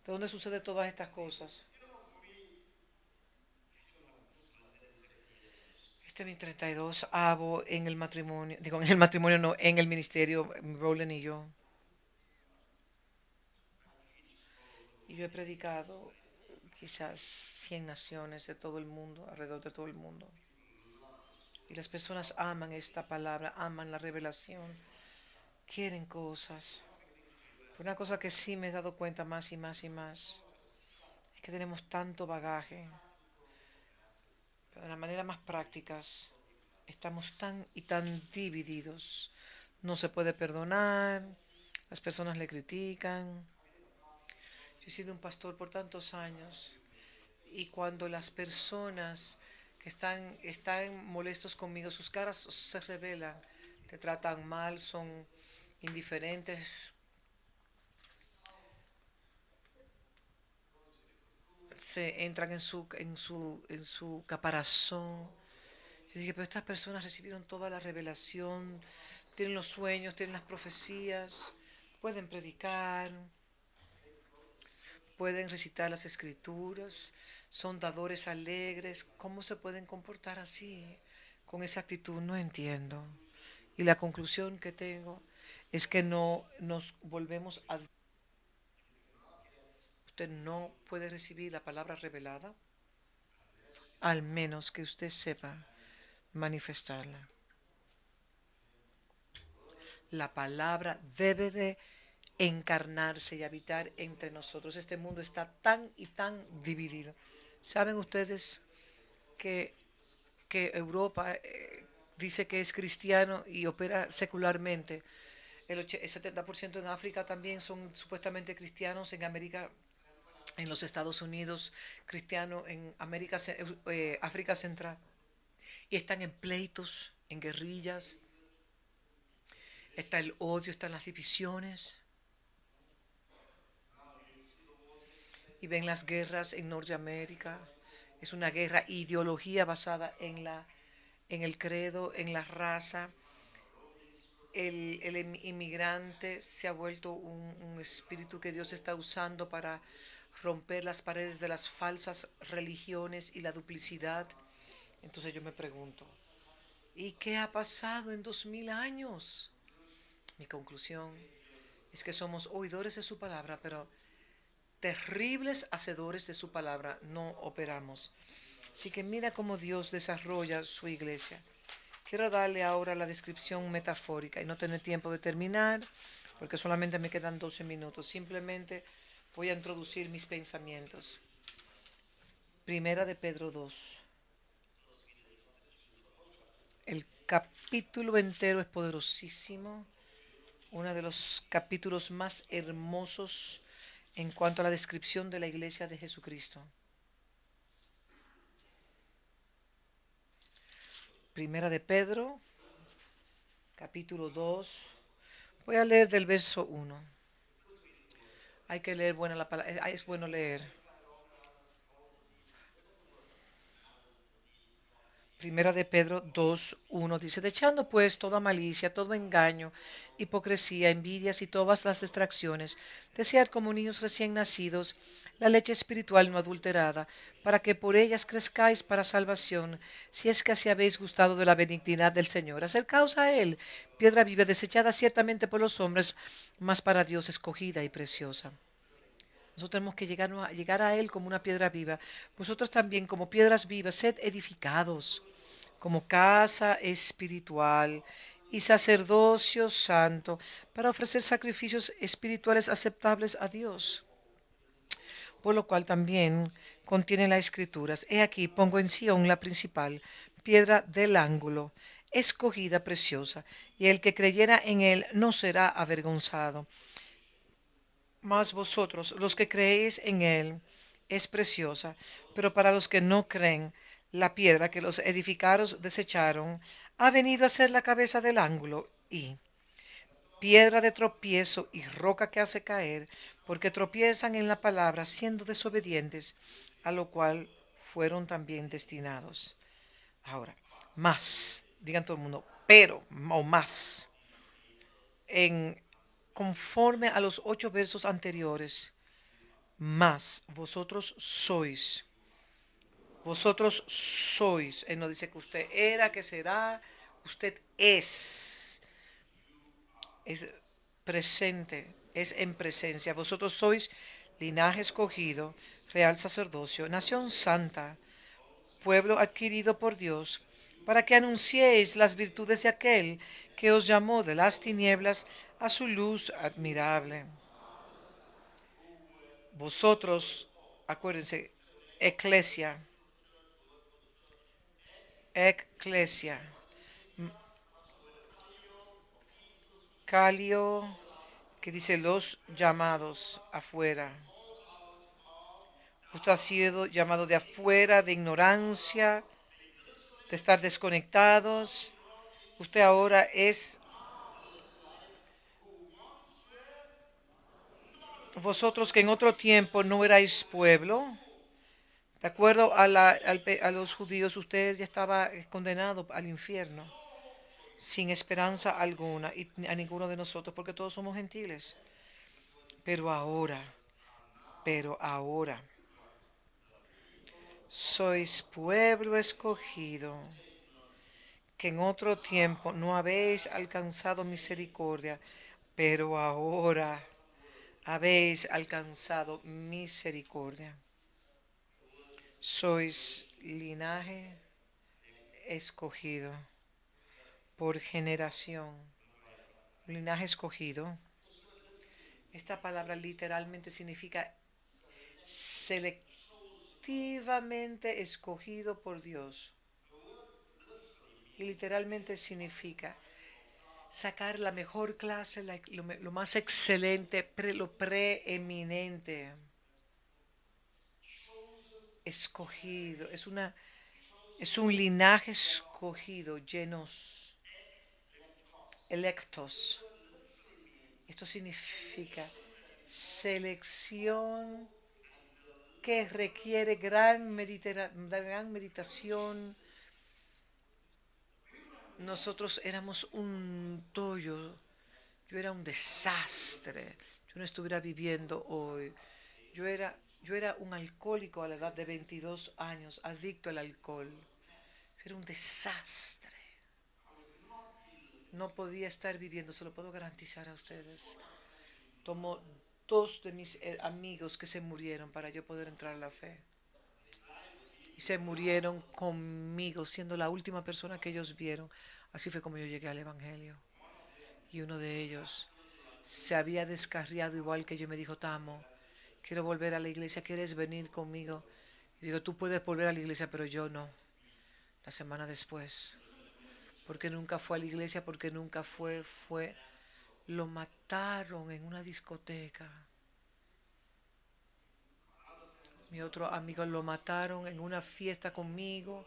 ¿De dónde sucede todas estas cosas? Este es mi 32 avo en el matrimonio. Digo, en el matrimonio no, en el ministerio, Roland y yo. Y yo he predicado quizás 100 naciones de todo el mundo, alrededor de todo el mundo. Y las personas aman esta palabra, aman la revelación, quieren cosas. Pero una cosa que sí me he dado cuenta más y más y más es que tenemos tanto bagaje, pero de la manera más prácticas estamos tan y tan divididos. No se puede perdonar, las personas le critican. Yo he sido un pastor por tantos años y cuando las personas que están molestos conmigo, sus caras se revelan, te tratan mal, son indiferentes, se entran en su caparazón. Yo dije, pero estas personas recibieron toda la revelación, tienen los sueños, tienen las profecías, pueden predicar, pueden recitar las escrituras, son dadores alegres. ¿Cómo se pueden comportar así, con esa actitud? No entiendo. Y la conclusión que tengo es que no nos volvemos a... Usted no puede recibir la palabra revelada al menos que usted sepa manifestarla. La palabra debe de encarnarse y habitar entre nosotros. Este mundo está tan y tan dividido. ¿Saben ustedes que, que Europa dice que es cristiano y opera secularmente? El 70% en África también son supuestamente cristianos, en América en los Estados Unidos, cristiano en África Central, y están en pleitos, en guerrillas, está el odio, están las divisiones, y ven las guerras en Norteamérica. Es una guerra, ideología basada en el credo, en la raza. El inmigrante se ha vuelto un espíritu que Dios está usando para romper las paredes de las falsas religiones y la duplicidad. Entonces yo me pregunto, ¿y qué ha pasado en 2000 años? Mi conclusión es que somos oidores de su palabra, pero terribles hacedores de su palabra no operamos. Así que mira cómo Dios desarrolla su iglesia. Quiero darle ahora la descripción metafórica y no tener tiempo de terminar porque solamente me quedan 12 minutos. Simplemente voy a introducir mis pensamientos. Primera de Pedro 2. El capítulo entero es poderosísimo. Uno de los capítulos más hermosos en cuanto a la descripción de la iglesia de Jesucristo. Primera de Pedro, capítulo 2. Voy a leer del verso 1. Hay que leer buena la palabra, es bueno leer. Primera de Pedro 2:1 dice, echando pues toda malicia, todo engaño, hipocresía, envidias y todas las distracciones, desead como niños recién nacidos la leche espiritual no adulterada, para que por ellas crezcáis para salvación, si es que así habéis gustado de la benignidad del Señor. Acercaos a Él, piedra viva, desechada ciertamente por los hombres, mas para Dios escogida y preciosa. Nosotros tenemos que llegar a Él como una piedra viva. Vosotros también, como piedras vivas, sed edificados como casa espiritual y sacerdocio santo para ofrecer sacrificios espirituales aceptables a Dios. Por lo cual también contiene las escrituras. He aquí, pongo en Sión la principal, piedra del ángulo, escogida, preciosa, y el que creyera en él no será avergonzado. Mas vosotros, los que creéis en él, es preciosa, pero para los que no creen, la piedra que los edificaros desecharon ha venido a ser la cabeza del ángulo y piedra de tropiezo y roca que hace caer, porque tropiezan en la palabra siendo desobedientes, a lo cual fueron también destinados. Ahora, más, digan todo el mundo, pero o más, en conforme a los 8 versos anteriores, más vosotros sois, él no dice que usted era, que será, usted es presente, es en presencia, vosotros sois linaje escogido, real sacerdocio, nación santa, pueblo adquirido por Dios, para que anunciéis las virtudes de aquel que os llamó de las tinieblas a su luz admirable. Vosotros, acuérdense, eclesia, eclesia, calio, que dice los llamados afuera. Usted ha sido llamado de afuera, de ignorancia, de estar desconectados. Usted ahora es vosotros que en otro tiempo no erais pueblo. De acuerdo a los judíos, usted ya estaba condenado al infierno, sin esperanza alguna, y a ninguno de nosotros, porque todos somos gentiles. Pero ahora, pero ahora, sois pueblo escogido, que en otro tiempo no habéis alcanzado misericordia, pero ahora habéis alcanzado misericordia. Sois linaje escogido por generación. Linaje escogido. Esta palabra literalmente significa selectivamente escogido por Dios. Y literalmente significa sacar la mejor clase, lo más excelente, lo preeminente. escogido, es un linaje escogido, llenos, electos. Esto significa selección que requiere gran meditación. Nosotros éramos un tollo. Yo era un desastre. Yo no estuviera viviendo hoy. Yo era un alcohólico a la edad de 22 años, adicto al alcohol. Era un desastre. No podía estar viviendo, se lo puedo garantizar a ustedes. Tomó dos de mis amigos que se murieron para yo poder entrar a la fe. Y se murieron conmigo, siendo la última persona que ellos vieron. Así fue como yo llegué al Evangelio. Y uno de ellos se había descarriado igual que yo y me dijo, Tamo, quiero volver a la iglesia, ¿quieres venir conmigo? Y digo, tú puedes volver a la iglesia, pero yo no. La semana después, porque nunca fue a la iglesia, porque nunca fue, lo mataron en una discoteca. Mi otro amigo lo mataron en una fiesta conmigo.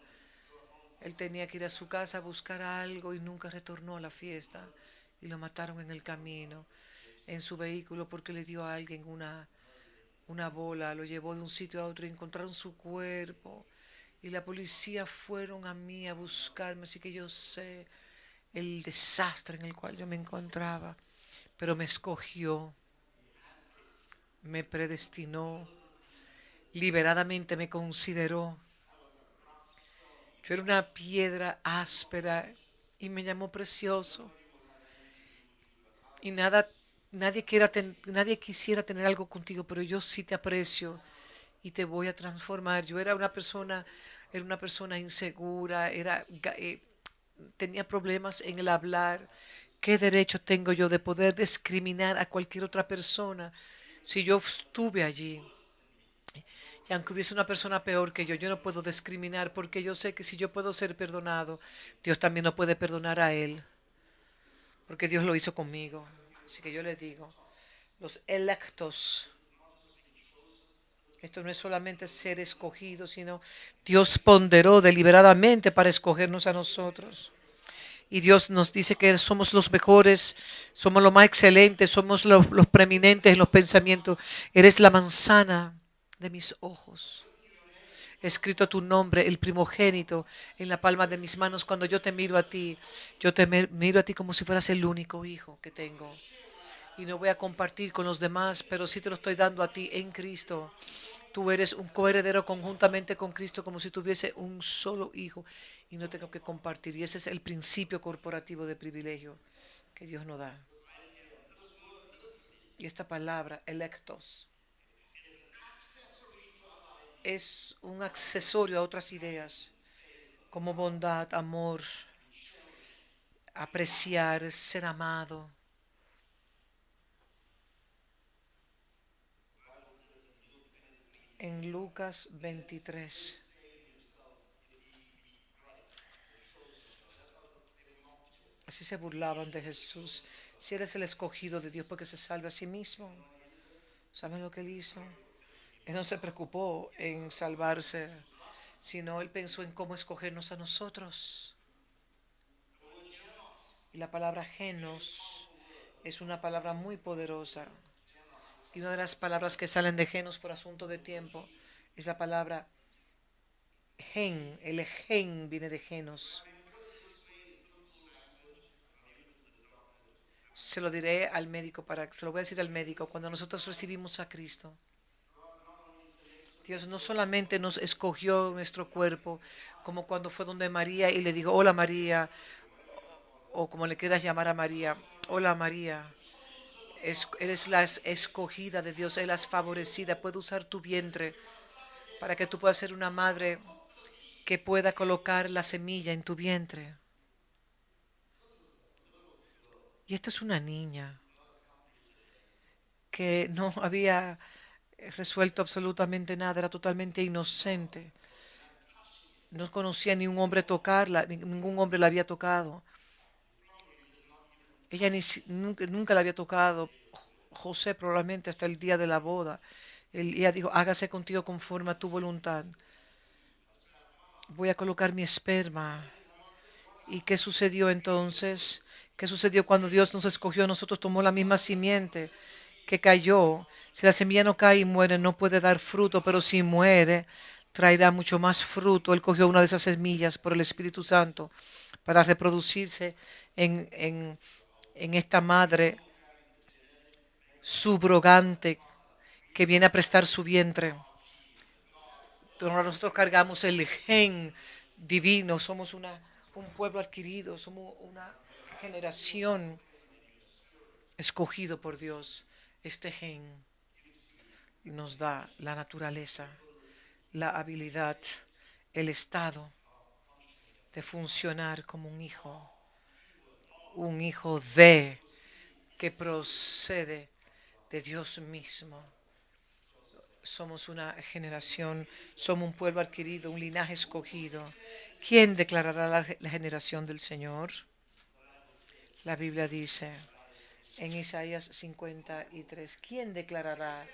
Él tenía que ir a su casa a buscar algo y nunca retornó a la fiesta. Y lo mataron en el camino, en su vehículo, porque le dio a alguien una bola. Lo llevó de un sitio a otro y encontraron su cuerpo. Y la policía fueron a mí a buscarme, así que yo sé el desastre en el cual yo me encontraba. Pero me escogió, me predestinó, liberadamente me consideró. Yo era una piedra áspera y me llamó precioso. Y nadie quisiera tener algo contigo, pero yo sí te aprecio y te voy a transformar. Yo era una persona insegura, tenía problemas en el hablar. ¿Qué derecho tengo yo de poder discriminar a cualquier otra persona si yo estuve allí? Y aunque hubiese una persona peor que yo no puedo discriminar porque yo sé que si yo puedo ser perdonado, Dios también lo puede perdonar a él, porque Dios lo hizo conmigo. Así que yo le digo, los electos, esto no es solamente ser escogido, sino Dios ponderó deliberadamente para escogernos a nosotros. Y Dios nos dice que somos los mejores, somos los más excelentes, somos los preeminentes en los pensamientos. Eres la manzana de mis ojos. He escrito tu nombre, el primogénito, en la palma de mis manos. Cuando yo te miro a ti, yo te miro a ti como si fueras el único hijo que tengo. Y no voy a compartir con los demás, pero sí te lo estoy dando a ti en Cristo. Tú eres un coheredero conjuntamente con Cristo como si tuviese un solo hijo y no tengo que compartir. Y ese es el principio corporativo de privilegio que Dios nos da. Y esta palabra, electos, es un accesorio a otras ideas como bondad, amor, apreciar, ser amado. En Lucas 23. Así se burlaban de Jesús. Si eres el escogido de Dios, porque se salve a sí mismo. ¿Saben lo que él hizo? Él no se preocupó en salvarse, sino él pensó en cómo escogernos a nosotros. Y la palabra genos es una palabra muy poderosa. Y una de las palabras que salen de genos por asunto de tiempo es la palabra gen. El gen viene de genos. Se lo diré al médico se lo voy a decir al médico cuando nosotros recibimos a Cristo. Dios no solamente nos escogió nuestro cuerpo, como cuando fue donde María y le dijo, hola María, o como le quieras llamar a María, hola María, eres la escogida de Dios, eres la favorecida, puede usar tu vientre para que tú puedas ser una madre que pueda colocar la semilla en tu vientre. Y esta es una niña que no había resuelto absolutamente nada, era totalmente inocente. No conocía ni un hombre tocarla, ningún hombre la había tocado. Ella nunca la había tocado. José probablemente hasta el día de la boda. Ella dijo, hágase contigo conforme a tu voluntad. voy a colocar mi esperma. ¿Y qué sucedió entonces? ¿Qué sucedió cuando Dios nos escogió? Nosotros tomó la misma simiente que cayó. Si la semilla no cae y muere, no puede dar fruto, pero si muere, traerá mucho más fruto. Él cogió una de esas semillas por el Espíritu Santo para reproducirse en, en, en esta madre subrogante que viene a prestar su vientre. Entonces, nosotros cargamos el gen divino, somos un pueblo adquirido, somos una generación escogido por Dios. Este gen nos da la naturaleza, la habilidad, el estado de funcionar como un hijo de que procede de Dios mismo. Somos una generación, somos un pueblo adquirido, un linaje escogido. ¿Quién declarará la generación del Señor? La Biblia dice en Isaías 53, ¿quién declarará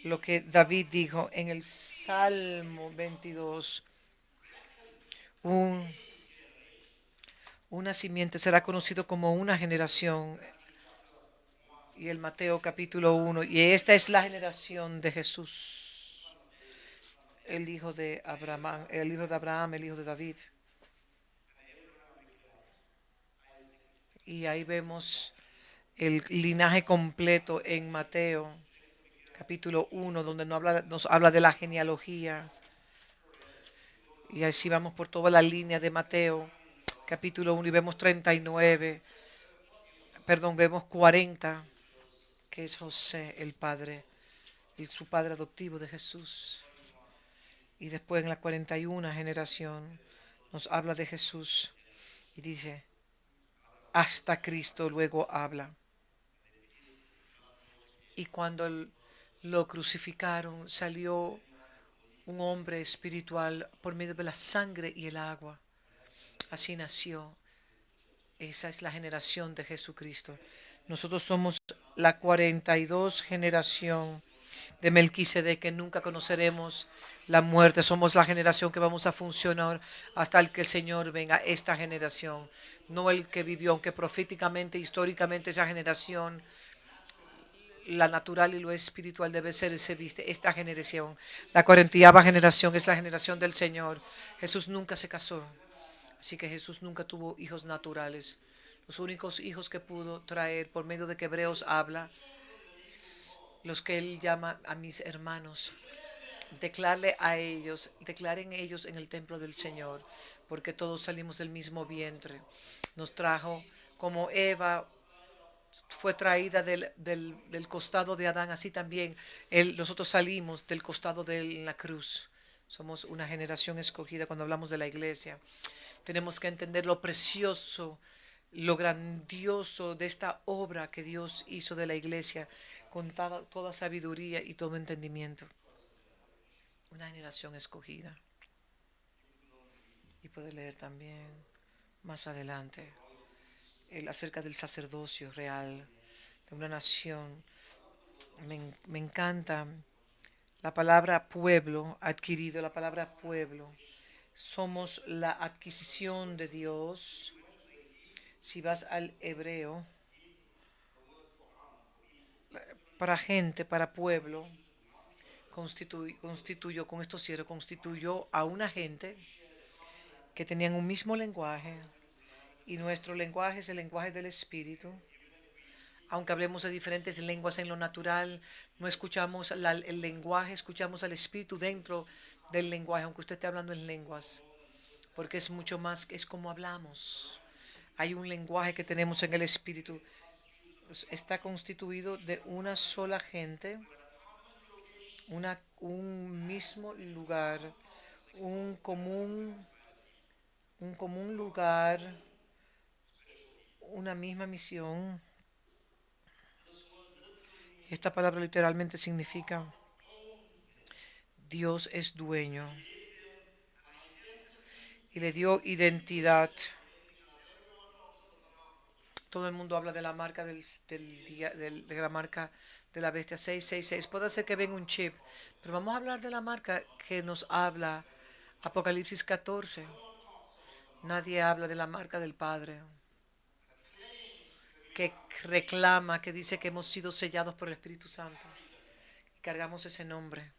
lo que David dijo en el Salmo 22? Un, una simiente será conocido como una generación. Y el Mateo capítulo 1. Y esta es la generación de Jesús, el hijo de Abraham, el hijo de David. Y ahí vemos el linaje completo en Mateo capítulo 1, donde nos habla de la genealogía. Y así vamos por toda la línea de Mateo capítulo 1 y vemos 39, perdón, vemos 40, que es José, el padre, y su padre adoptivo de Jesús. Y después en la 41 generación nos habla de Jesús y dice, hasta Cristo luego habla. Y cuando lo crucificaron, salió un hombre espiritual por medio de la sangre y el agua. Así nació. Esa es la generación de Jesucristo. Nosotros somos la 42 generación de Melquisedec, que nunca conoceremos la muerte. Somos la generación que vamos a funcionar hasta el que el Señor venga. Esta generación, no el que vivió, aunque proféticamente, históricamente esa generación, la natural y lo espiritual debe ser se viste. Esta generación, la 40ª generación, es la generación del Señor. Jesús nunca se casó, así que Jesús nunca tuvo hijos naturales. Los únicos hijos que pudo traer por medio de que Hebreos habla, los que él llama a mis hermanos, declaren ellos en el templo del Señor, porque todos salimos del mismo vientre. Nos trajo como Eva fue traída del costado de Adán, así también nosotros salimos del costado de la cruz. Somos una generación escogida cuando hablamos de la iglesia. Tenemos que entender lo precioso, lo grandioso de esta obra que Dios hizo de la iglesia con toda sabiduría y todo entendimiento. Una generación escogida. Y puede leer también más adelante acerca del sacerdocio real de una nación. Me encanta la palabra pueblo, adquirido, la palabra pueblo. Somos la adquisición de Dios. Si vas al hebreo, para gente, para pueblo, con esto cierro, constituyó a una gente que tenían un mismo lenguaje, y nuestro lenguaje es el lenguaje del Espíritu. Aunque hablemos de diferentes lenguas en lo natural, no escuchamos el lenguaje, escuchamos al Espíritu dentro del lenguaje, aunque usted esté hablando en lenguas, porque es mucho más, es como hablamos. Hay un lenguaje que tenemos en el Espíritu. Está constituido de una sola gente, un mismo lugar, un común, un común lugar, una misma misión. Esta palabra literalmente significa Dios es dueño y le dio identidad Todo el mundo habla de la marca de la marca de la bestia 666. Puede ser que venga un chip, pero vamos a hablar de la marca que nos habla Apocalipsis 14. Nadie habla de la marca del Padre, que reclama, que dice que hemos sido sellados por el Espíritu Santo. Cargamos ese nombre.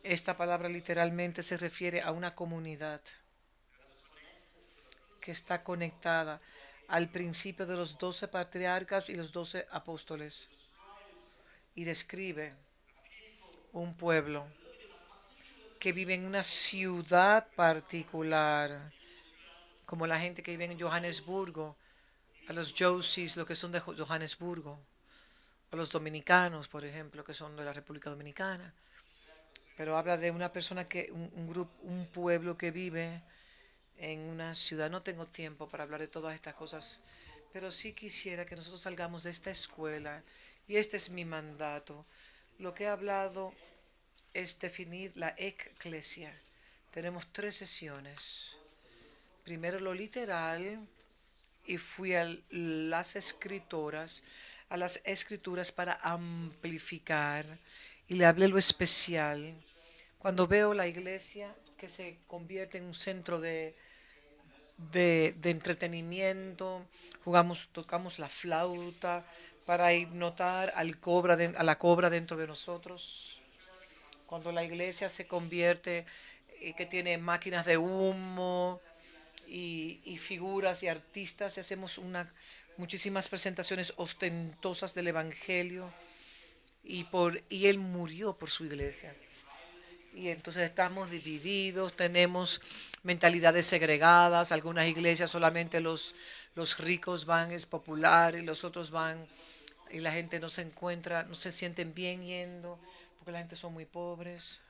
Esta palabra literalmente se refiere a una comunidad que está conectada al principio de los 12 patriarcas y los 12 apóstoles y describe un pueblo que vive en una ciudad particular, como la gente que vive en Johannesburgo, a los Josies, los que son de Johannesburgo, o los dominicanos, por ejemplo, que son de la República Dominicana. Pero habla de una persona un grupo, un pueblo que vive en una ciudad. No tengo tiempo para hablar de todas estas cosas, pero sí quisiera que nosotros salgamos de esta escuela, y este es mi mandato. Lo que he hablado es definir la eclesia. Tenemos 3 sesiones. Primero lo literal, y fui a a las escrituras para amplificar, y le hablé lo especial. Cuando veo la iglesia que se convierte en un centro de entretenimiento, tocamos la flauta para hipnotar a la cobra dentro de nosotros. Cuando la iglesia se convierte, que tiene máquinas de humo y figuras y artistas, y hacemos muchísimas presentaciones ostentosas del Evangelio, y Él murió por su iglesia. Y entonces estamos divididos, tenemos mentalidades segregadas. Algunas iglesias solamente los ricos van, es popular, y los otros van, y la gente no se encuentra, no se sienten bien yendo, porque la gente son muy pobres.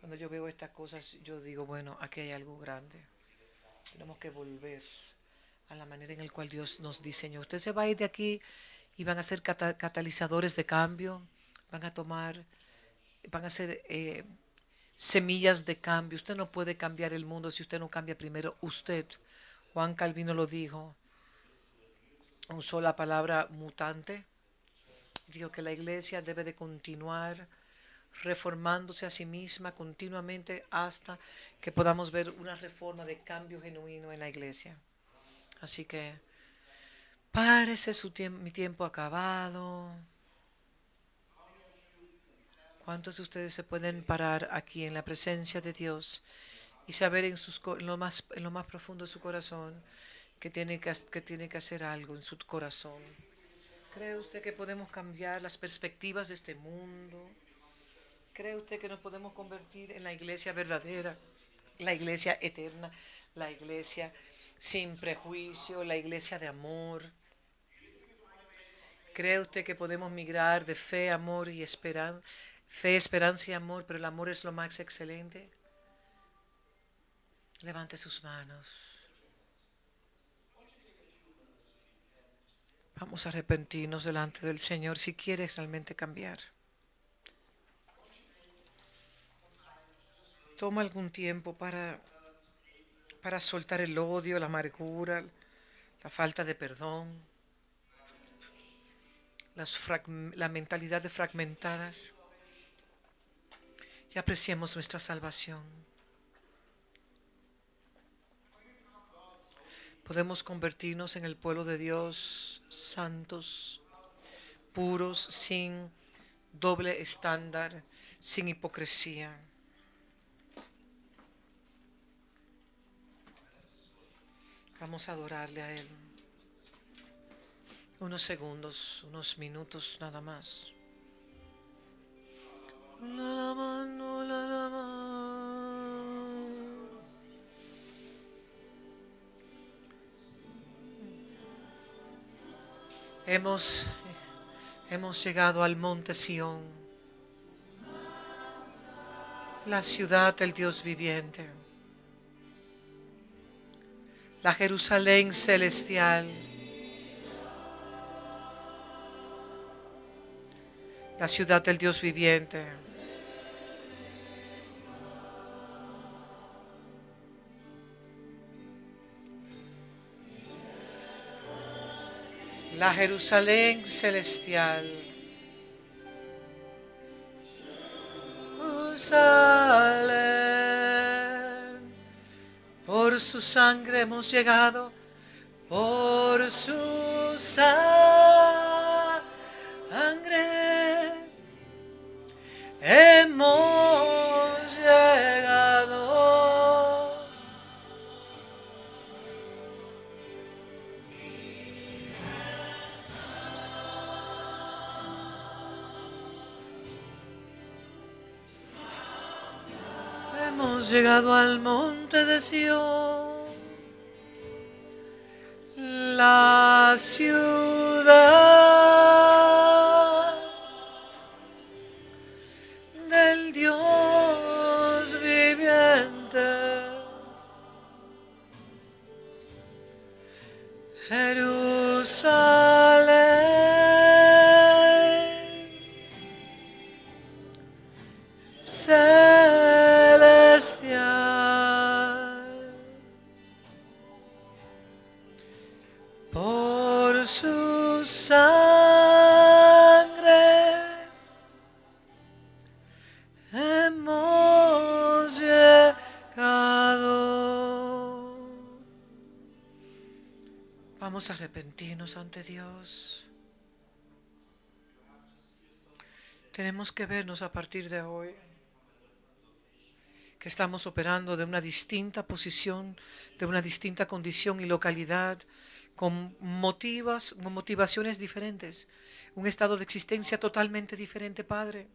Cuando yo veo estas cosas, yo digo, bueno, aquí hay algo grande. Tenemos que volver a la manera en la cual Dios nos diseñó. Usted se va a ir de aquí y van a ser catalizadores de cambio, van a tomar, van a ser semillas de cambio. Usted no puede cambiar el mundo si usted no cambia primero usted. Juan Calvino lo dijo, usó la palabra mutante. Dijo que la iglesia debe de continuar reformándose a sí misma continuamente hasta que podamos ver una reforma de cambio genuino en la iglesia. Así que párese mi tiempo acabado. ¿Cuántos de ustedes se pueden parar aquí en la presencia de Dios y saber en lo más profundo de su corazón que tiene que hacer algo en su corazón? ¿Cree usted que podemos cambiar las perspectivas de este mundo? ¿Cree usted que nos podemos convertir en la iglesia verdadera, la iglesia eterna, la iglesia sin prejuicio, la iglesia de amor? ¿Cree usted que podemos migrar de fe, amor y esperanza? Fe, esperanza y amor, pero el amor es lo más excelente. Levante sus manos. Vamos a arrepentirnos delante del Señor si quieres realmente cambiar. Toma algún tiempo para soltar el odio, la amargura, la falta de perdón, la mentalidad de fragmentadas, y apreciemos nuestra salvación. Podemos convertirnos en el pueblo de Dios, santos, puros, sin doble estándar, sin hipocresía. Vamos a adorarle a Él. Unos segundos, unos minutos nada más. Hemos llegado al monte Sión, la ciudad del Dios viviente, la Jerusalén celestial, la ciudad del Dios viviente. la Jerusalén celestial. Jerusalén, por su sangre hemos llegado, por su sangre hemos llegado. Hemos llegado al monte de Sión, la ciudad del Dios viviente. Jerusalén celestial, por su sangre hemos llegado. Vamos a arrepentirnos ante Dios. Tenemos que vernos a partir de hoy que estamos operando de una distinta posición, de una distinta condición y localidad, con motivaciones diferentes, un estado de existencia totalmente diferente, Padre.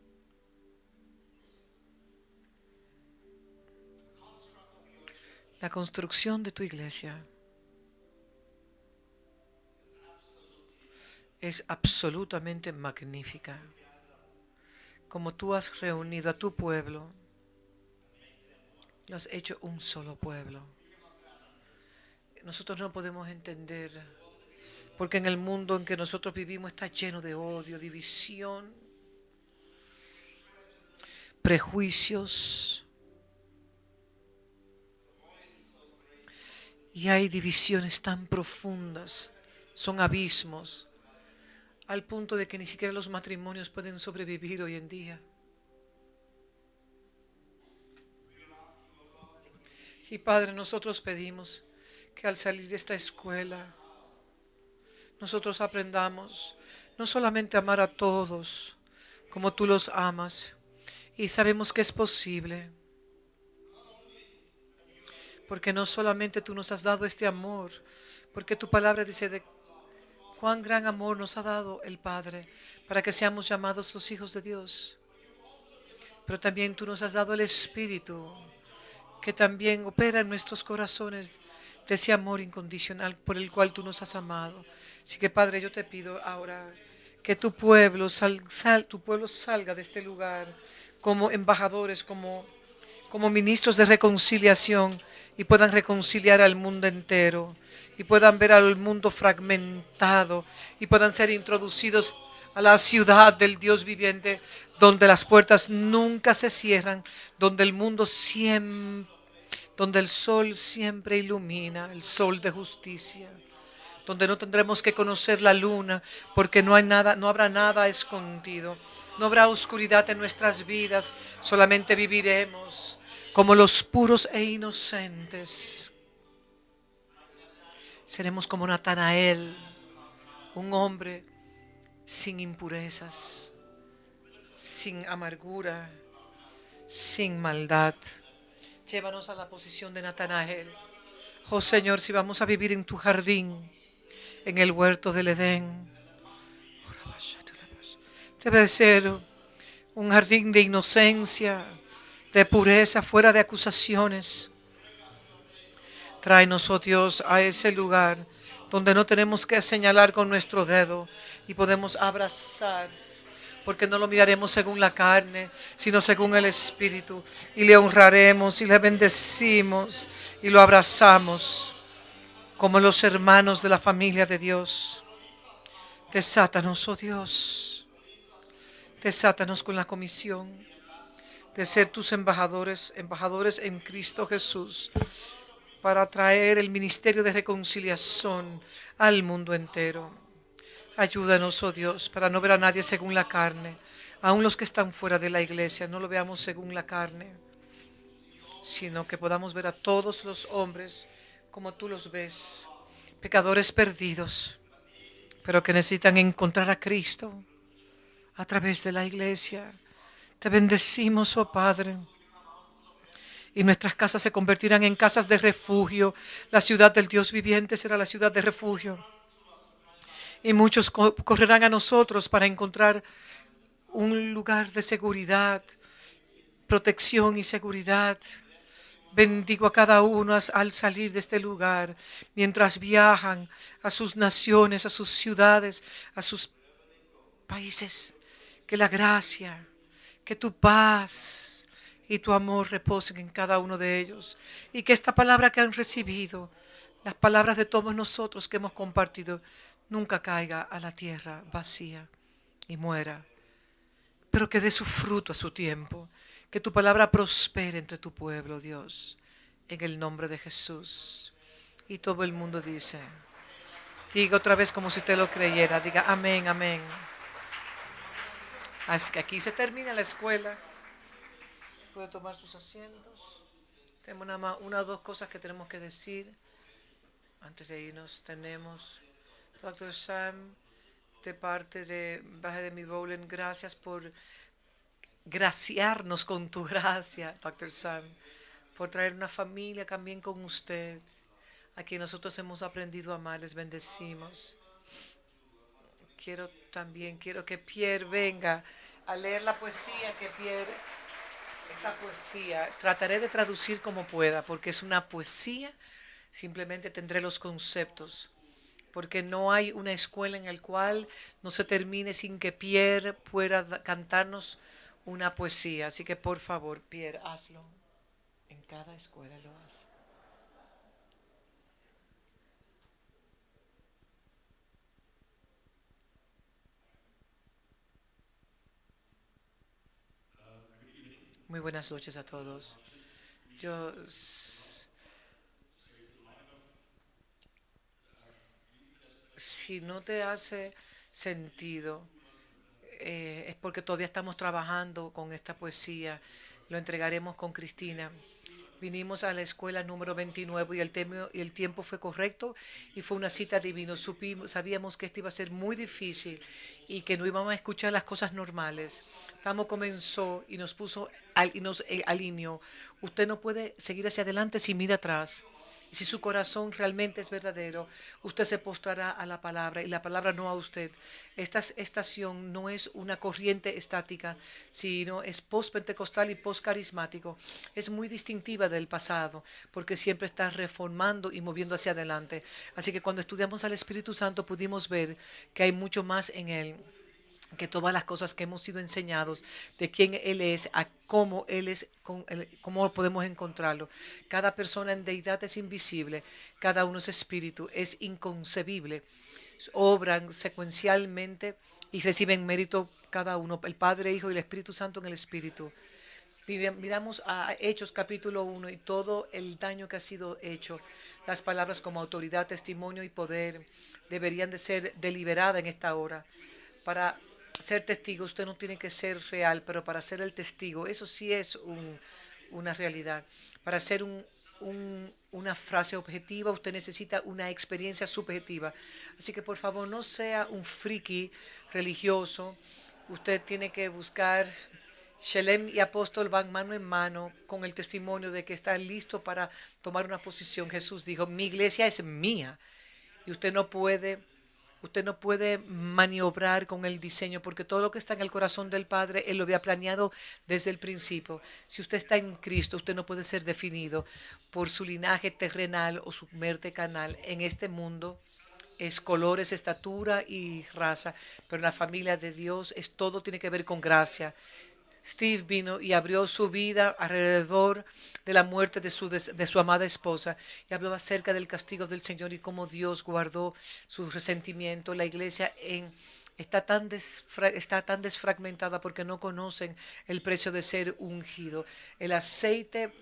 La construcción de tu iglesia es absolutamente magnífica. Como tú has reunido a tu pueblo, lo has hecho un solo pueblo. Nosotros no podemos entender, porque en el mundo en que nosotros vivimos está lleno de odio, división, prejuicios, y hay divisiones tan profundas, son abismos, al punto de que ni siquiera los matrimonios pueden sobrevivir hoy en día. Y Padre, nosotros pedimos que al salir de esta escuela, nosotros aprendamos no solamente a amar a todos como tú los amas, y sabemos que es posible, porque no solamente tú nos has dado este amor, porque tu palabra dice de cuán gran amor nos ha dado el Padre para que seamos llamados los hijos de Dios. Pero también tú nos has dado el Espíritu que también opera en nuestros corazones de ese amor incondicional por el cual tú nos has amado. Así que Padre, yo te pido ahora que tu pueblo salga de este lugar como embajadores, como ministros de reconciliación, y puedan reconciliar al mundo entero y puedan ver al mundo fragmentado y puedan ser introducidos a la ciudad del Dios viviente, donde las puertas nunca se cierran, donde donde el sol siempre ilumina, el sol de justicia, donde no tendremos que conocer la luna, porque no habrá nada escondido, no habrá oscuridad en nuestras vidas, solamente viviremos como los puros e inocentes. Seremos como Natanael, un hombre sin impurezas, sin amargura, sin maldad. Llévanos a la posición de Natanael. Oh Señor, si vamos a vivir en tu jardín, en el huerto del Edén, debe ser un jardín de inocencia, de pureza, fuera de acusaciones. Tráenos, oh Dios, a ese lugar donde no tenemos que señalar con nuestro dedo y podemos abrazar, porque no lo miraremos según la carne, sino según el Espíritu, y le honraremos y le bendecimos y lo abrazamos como los hermanos de la familia de Dios. Desátanos, oh Dios, desátanos con la comisión de ser tus embajadores en Cristo Jesús, para traer el ministerio de reconciliación al mundo entero. Ayúdanos, oh Dios, para no ver a nadie según la carne. Aun los que están fuera de la iglesia, no lo veamos según la carne, sino que podamos ver a todos los hombres como tú los ves, pecadores perdidos, pero que necesitan encontrar a Cristo a través de la iglesia. Te bendecimos, oh Padre, y nuestras casas se convertirán en casas de refugio. La ciudad del Dios viviente será la ciudad de refugio. Y muchos correrán a nosotros para encontrar un lugar de seguridad, protección y seguridad. Bendigo a cada uno al salir de este lugar, mientras viajan a sus naciones, a sus ciudades, a sus países. Que la gracia, que tu paz y tu amor reposen en cada uno de ellos. Y que esta palabra que han recibido, las palabras de todos nosotros que hemos compartido, nunca caiga a la tierra vacía y muera, pero que dé su fruto a su tiempo. Que tu palabra prospere entre tu pueblo, Dios, en el nombre de Jesús. Y todo el mundo dice, diga otra vez como si usted lo creyera, diga amén, amén. Así que aquí se termina la escuela. Puede tomar sus asientos. Tenemos nada más una o dos cosas que tenemos que decir. Antes de irnos tenemos, Dr. Sam, de parte de Baje de mi Bowling, gracias por graciarnos con tu gracia, Dr. Sam, por traer una familia también con usted, a quien nosotros hemos aprendido a amar. Les bendecimos. Quiero que Pierre venga a leer la poesía que Pierre, esta poesía, trataré de traducir como pueda, porque es una poesía, simplemente tendré los conceptos, porque no hay una escuela en la cual no se termine sin que Pierre pueda cantarnos una poesía. Así que por favor, Pierre, hazlo. En cada escuela lo hace. Muy buenas noches a todos. Yo, si no te hace sentido, es porque todavía estamos trabajando con esta poesía. Lo entregaremos con Cristina. Vinimos a la escuela número 29 y el tiempo fue correcto y fue una cita divina. Sabíamos que esto iba a ser muy difícil y que no íbamos a escuchar las cosas normales. Tamo comenzó y nos puso y nos alineó. Usted no puede seguir hacia adelante si mira atrás. Y si su corazón realmente es verdadero, usted se postrará a la palabra y la palabra no a usted. Esta estación no es una corriente estática, sino es post-pentecostal y post-carismático. Es muy distintiva del pasado porque siempre está reformando y moviendo hacia adelante. Así que cuando estudiamos al Espíritu Santo pudimos ver que hay mucho más en Él, que todas las cosas que hemos sido enseñados de quién Él es, a cómo Él es, cómo podemos encontrarlo. Cada persona en deidad es invisible, cada uno es espíritu, es inconcebible. Obran secuencialmente y reciben mérito cada uno, el Padre, Hijo y el Espíritu Santo en el Espíritu. Miramos a Hechos capítulo 1 y todo el daño que ha sido hecho. Las palabras como autoridad, testimonio y poder deberían de ser deliberadas en esta hora. Para ser testigo usted no tiene que ser real, pero para ser el testigo, eso sí es una realidad. Para ser una frase objetiva, usted necesita una experiencia subjetiva. Así que por favor no sea un friki religioso. Usted tiene que buscar. Shelem y Apóstol van mano en mano con el testimonio de que está listo para tomar una posición. Jesús dijo, mi iglesia es mía y usted no puede maniobrar con el diseño porque todo lo que está en el corazón del Padre, Él lo había planeado desde el principio. Si usted está en Cristo, usted no puede ser definido por su linaje terrenal o su muerte carnal en este mundo. Es colores, estatura y raza, pero la familia de Dios es todo, tiene que ver con gracia. Steve vino y abrió su vida alrededor de la muerte de su amada esposa y habló acerca del castigo del Señor y cómo Dios guardó su resentimiento. La iglesia está tan desfragmentada porque no conocen el precio de ser ungido. El aceite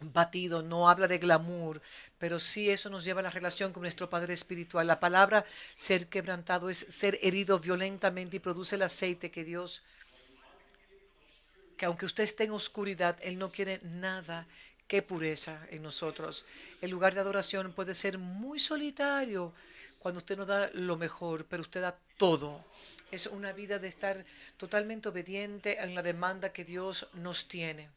batido, no habla de glamour, pero sí eso nos lleva a la relación con nuestro Padre Espiritual. La palabra ser quebrantado es ser herido violentamente y produce el aceite que Dios, que aunque usted esté en oscuridad, Él no quiere nada que pureza en nosotros. El lugar de adoración puede ser muy solitario cuando usted no da lo mejor, pero usted da todo. Es una vida de estar totalmente obediente en la demanda que Dios nos tiene.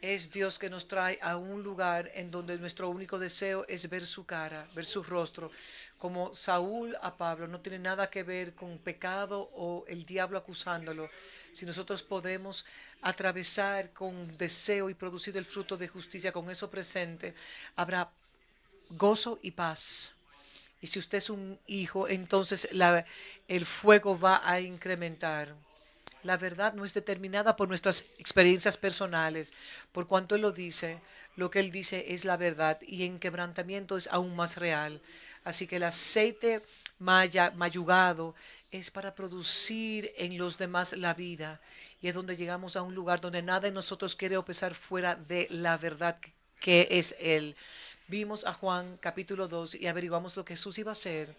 Es Dios que nos trae a un lugar en donde nuestro único deseo es ver su cara, ver su rostro. Como Saúl a Pablo, no tiene nada que ver con pecado o el diablo acusándolo. Si nosotros podemos atravesar con deseo y producir el fruto de justicia con eso presente, habrá gozo y paz. Y si usted es un hijo, entonces el fuego va a incrementar. La verdad no es determinada por nuestras experiencias personales, por cuanto Él lo dice. Lo que Él dice es la verdad y en quebrantamiento es aún más real. Así que el aceite mayugado es para producir en los demás la vida. Y es donde llegamos a un lugar donde nada en nosotros quiere opesar fuera de la verdad que es Él. Vimos a Juan capítulo 2 y averiguamos lo que Jesús iba a hacer.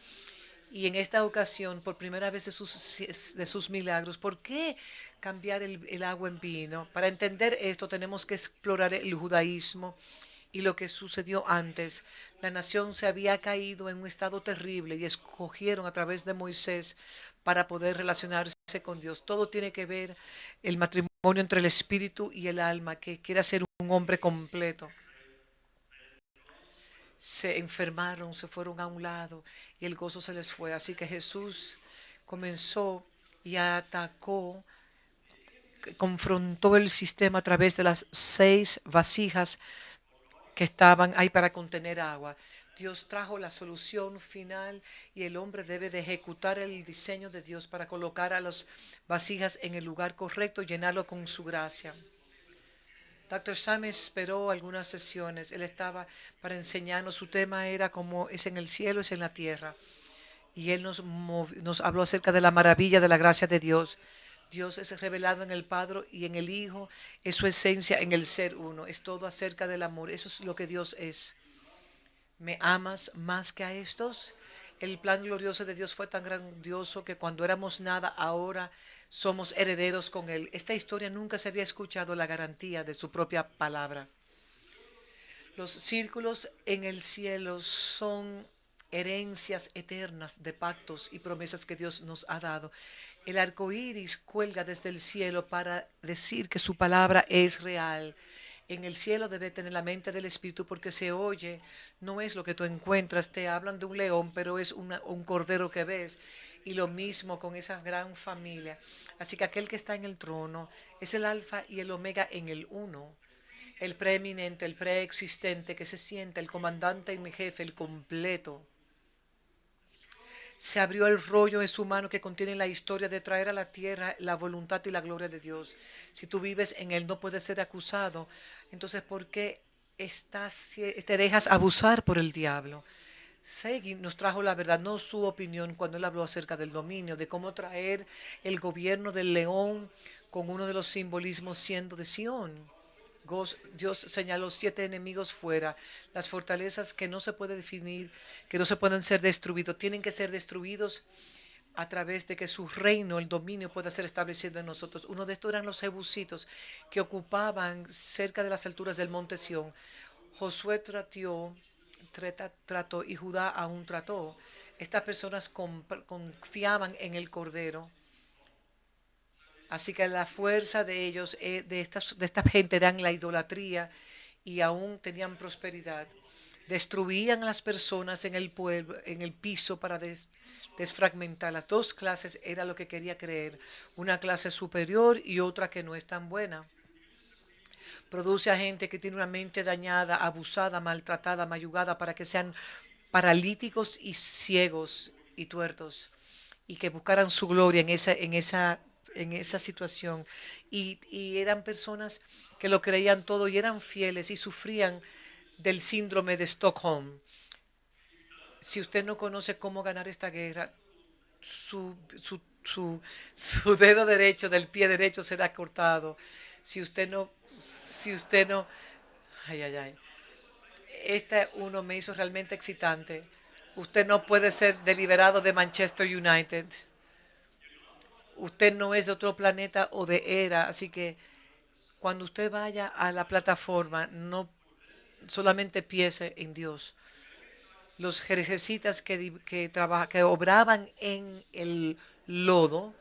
Y en esta ocasión, por primera vez de sus milagros, ¿por qué cambiar el agua en vino? Para entender esto tenemos que explorar el judaísmo y lo que sucedió antes. La nación se había caído en un estado terrible y escogieron a través de Moisés para poder relacionarse con Dios. Todo tiene que ver el matrimonio entre el espíritu y el alma, que quiere ser un hombre completo. Se enfermaron, se fueron a un lado y el gozo se les fue. Así que Jesús comenzó y atacó, confrontó el sistema a través de las 6 vasijas que estaban ahí para contener agua. Dios trajo la solución final y el hombre debe de ejecutar el diseño de Dios para colocar a las vasijas en el lugar correcto y llenarlo con su gracia. Doctor Sam esperó algunas sesiones. Él estaba para enseñarnos. Su tema era como es en el cielo, es en la tierra. Y él nos habló acerca de la maravilla de la gracia de Dios. Dios es revelado en el Padre y en el Hijo. Es su esencia en el ser uno. Es todo acerca del amor. Eso es lo que Dios es. ¿Me amas más que a estos? El plan glorioso de Dios fue tan grandioso que cuando éramos nada, ahora somos herederos con Él. Esta historia nunca se había escuchado la garantía de su propia palabra. Los círculos en el cielo son herencias eternas de pactos y promesas que Dios nos ha dado. El arco iris cuelga desde el cielo para decir que su palabra es real. En el cielo debe tener la mente del Espíritu porque se oye, no es lo que tú encuentras, te hablan de un león, pero es un cordero que ves. Y lo mismo con esa gran familia. Así que aquel que está en el trono es el alfa y el omega en el uno, el preeminente, el preexistente, que se siente, el comandante y mi jefe, el completo. Se abrió el rollo en su mano que contiene la historia de traer a la tierra la voluntad y la gloria de Dios. Si tú vives en él, no puedes ser acusado. Entonces, ¿por qué te dejas abusar por el diablo? Segui nos trajo la verdad, no su opinión, cuando él habló acerca del dominio, de cómo traer el gobierno del león con uno de los simbolismos siendo de Sión. Dios señaló 7 enemigos fuera, las fortalezas que no se puede definir, que no se pueden ser destruidos, tienen que ser destruidos a través de que su reino, el dominio pueda ser establecido en nosotros. Uno de estos eran los jebusitos que ocupaban cerca de las alturas del monte Sión. Josué trató y Judá aún trató. Estas personas confiaban en el Cordero. Así que la fuerza de ellos, de esta gente, eran la idolatría y aún tenían prosperidad. Destruían a las personas en el pueblo, en el piso para desfragmentar. Las dos clases era lo que quería creer. Una clase superior y otra que no es tan buena. Produce a gente que tiene una mente dañada, abusada, maltratada, mayugada, para que sean paralíticos y ciegos y tuertos y que buscaran su gloria en esa situación. Y eran personas que lo creían todo y eran fieles y sufrían del síndrome de Stockholm. Si usted no conoce cómo ganar esta guerra, su, su, su dedo derecho del pie derecho será cortado. Si usted no Ay, ay, ay. Este uno me hizo realmente excitante. Usted no puede ser deliberado de Manchester United. Usted no es de otro planeta o de era. Así que cuando usted vaya a la plataforma, no solamente piense en Dios. Los jerjesitas que obraban en el lodo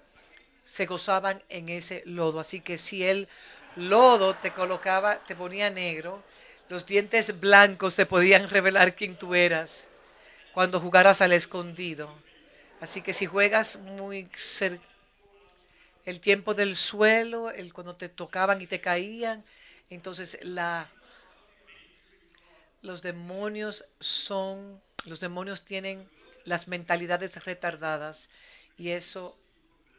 se gozaban en ese lodo. Así que si el lodo te colocaba, te ponía negro, los dientes blancos te podían revelar quién tú eras cuando jugaras al escondido. Así que si juegas muy cerca, el tiempo del suelo, cuando te tocaban y te caían, entonces los demonios tienen las mentalidades retardadas y eso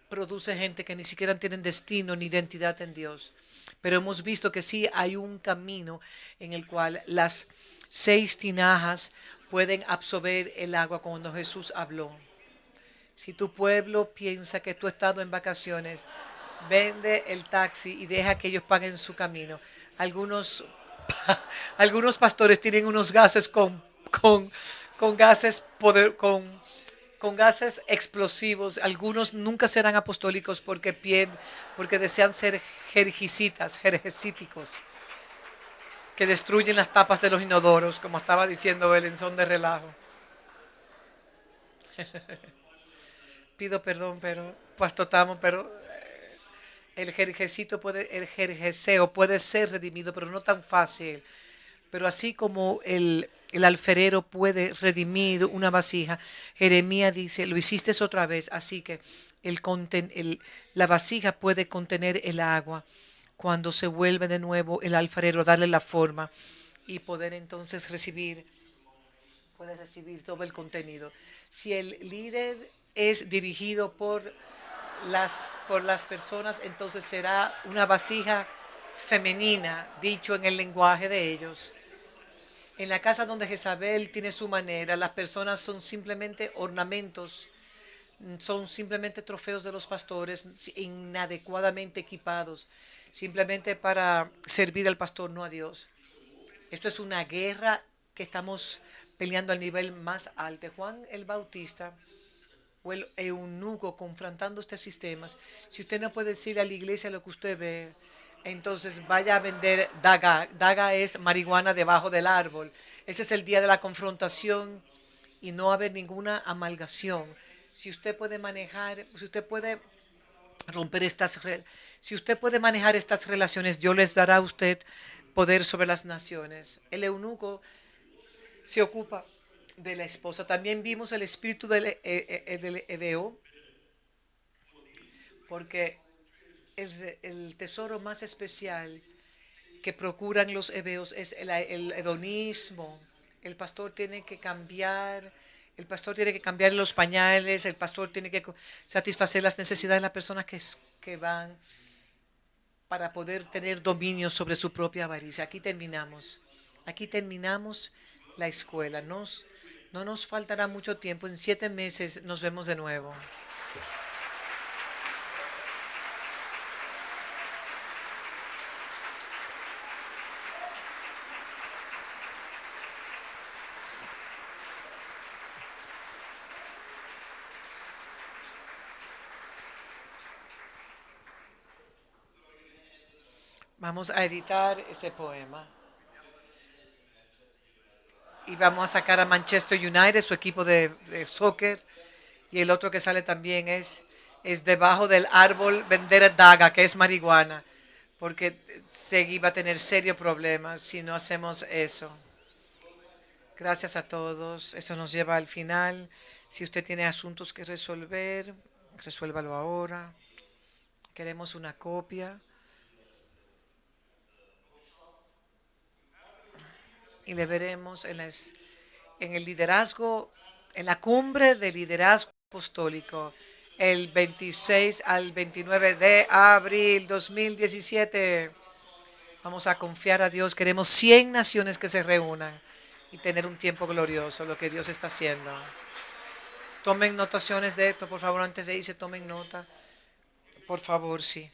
produce gente que ni siquiera tienen destino ni identidad en Dios. Pero hemos visto que sí hay un camino en el cual las 6 tinajas pueden absorber el agua cuando Jesús habló. Si tu pueblo piensa que tú has estado en vacaciones, vende el taxi y deja que ellos paguen su camino. Algunos, algunos pastores tienen unos gases con gases con gases explosivos. Algunos nunca serán apostólicos porque desean ser jerjesíticos, que destruyen las tapas de los inodoros, como estaba diciendo él en son de relajo. Pido perdón, pero Pastor Tamo, pero el jerjeseo puede ser redimido, pero no tan fácil. Pero así como el alfarero puede redimir una vasija, Jeremías dice, lo hiciste otra vez, así que la vasija puede contener el agua cuando se vuelve de nuevo el alfarero, darle la forma y poder entonces puede recibir todo el contenido. Si el líder es dirigido por las personas, entonces será una vasija femenina, dicho en el lenguaje de ellos. En la casa donde Jezabel tiene su manera, las personas son simplemente ornamentos, son simplemente trofeos de los pastores, inadecuadamente equipados, simplemente para servir al pastor, no a Dios. Esto es una guerra que estamos peleando al nivel más alto. Juan el Bautista o el eunuco confrontando estos sistemas. Si usted no puede decir a la iglesia lo que usted ve, entonces vaya a vender daga. Daga es marihuana debajo del árbol. Ese es el día de la confrontación y no haber ninguna amalgación. Si usted puede manejar, si usted puede romper si usted puede manejar estas relaciones, Dios les dará a usted poder sobre las naciones. El eunuco se ocupa de la esposa. También vimos el espíritu del Ebeo, porque el tesoro más especial que procuran los hebeos es el hedonismo. El pastor tiene que cambiar, el pastor tiene que cambiar los pañales, el pastor tiene que satisfacer las necesidades de las personas que van para poder tener dominio sobre su propia avaricia. Aquí terminamos. Aquí terminamos la escuela. No nos faltará mucho tiempo. En 7 meses nos vemos de nuevo. Vamos a editar ese poema. Y vamos a sacar a Manchester United, su equipo de soccer. Y el otro que sale también es debajo del árbol vender daga, que es marihuana. Porque Segui va a tener serios problemas si no hacemos eso. Gracias a todos. Eso nos lleva al final. Si usted tiene asuntos que resolver, resuélvalo ahora. Queremos una copia. Y le veremos en el liderazgo, en la cumbre de liderazgo apostólico, el 26 al 29 de abril 2017. Vamos a confiar a Dios. Queremos 100 naciones que se reúnan y tener un tiempo glorioso, lo que Dios está haciendo. Tomen notaciones de esto, por favor, antes de irse, tomen nota. Por favor, sí.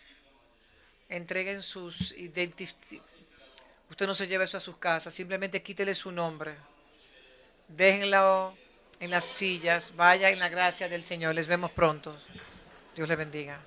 Entreguen sus Usted no se lleve eso a sus casas, simplemente quítele su nombre. Déjenlo en las sillas, vaya en la gracia del Señor. Les vemos pronto. Dios le bendiga.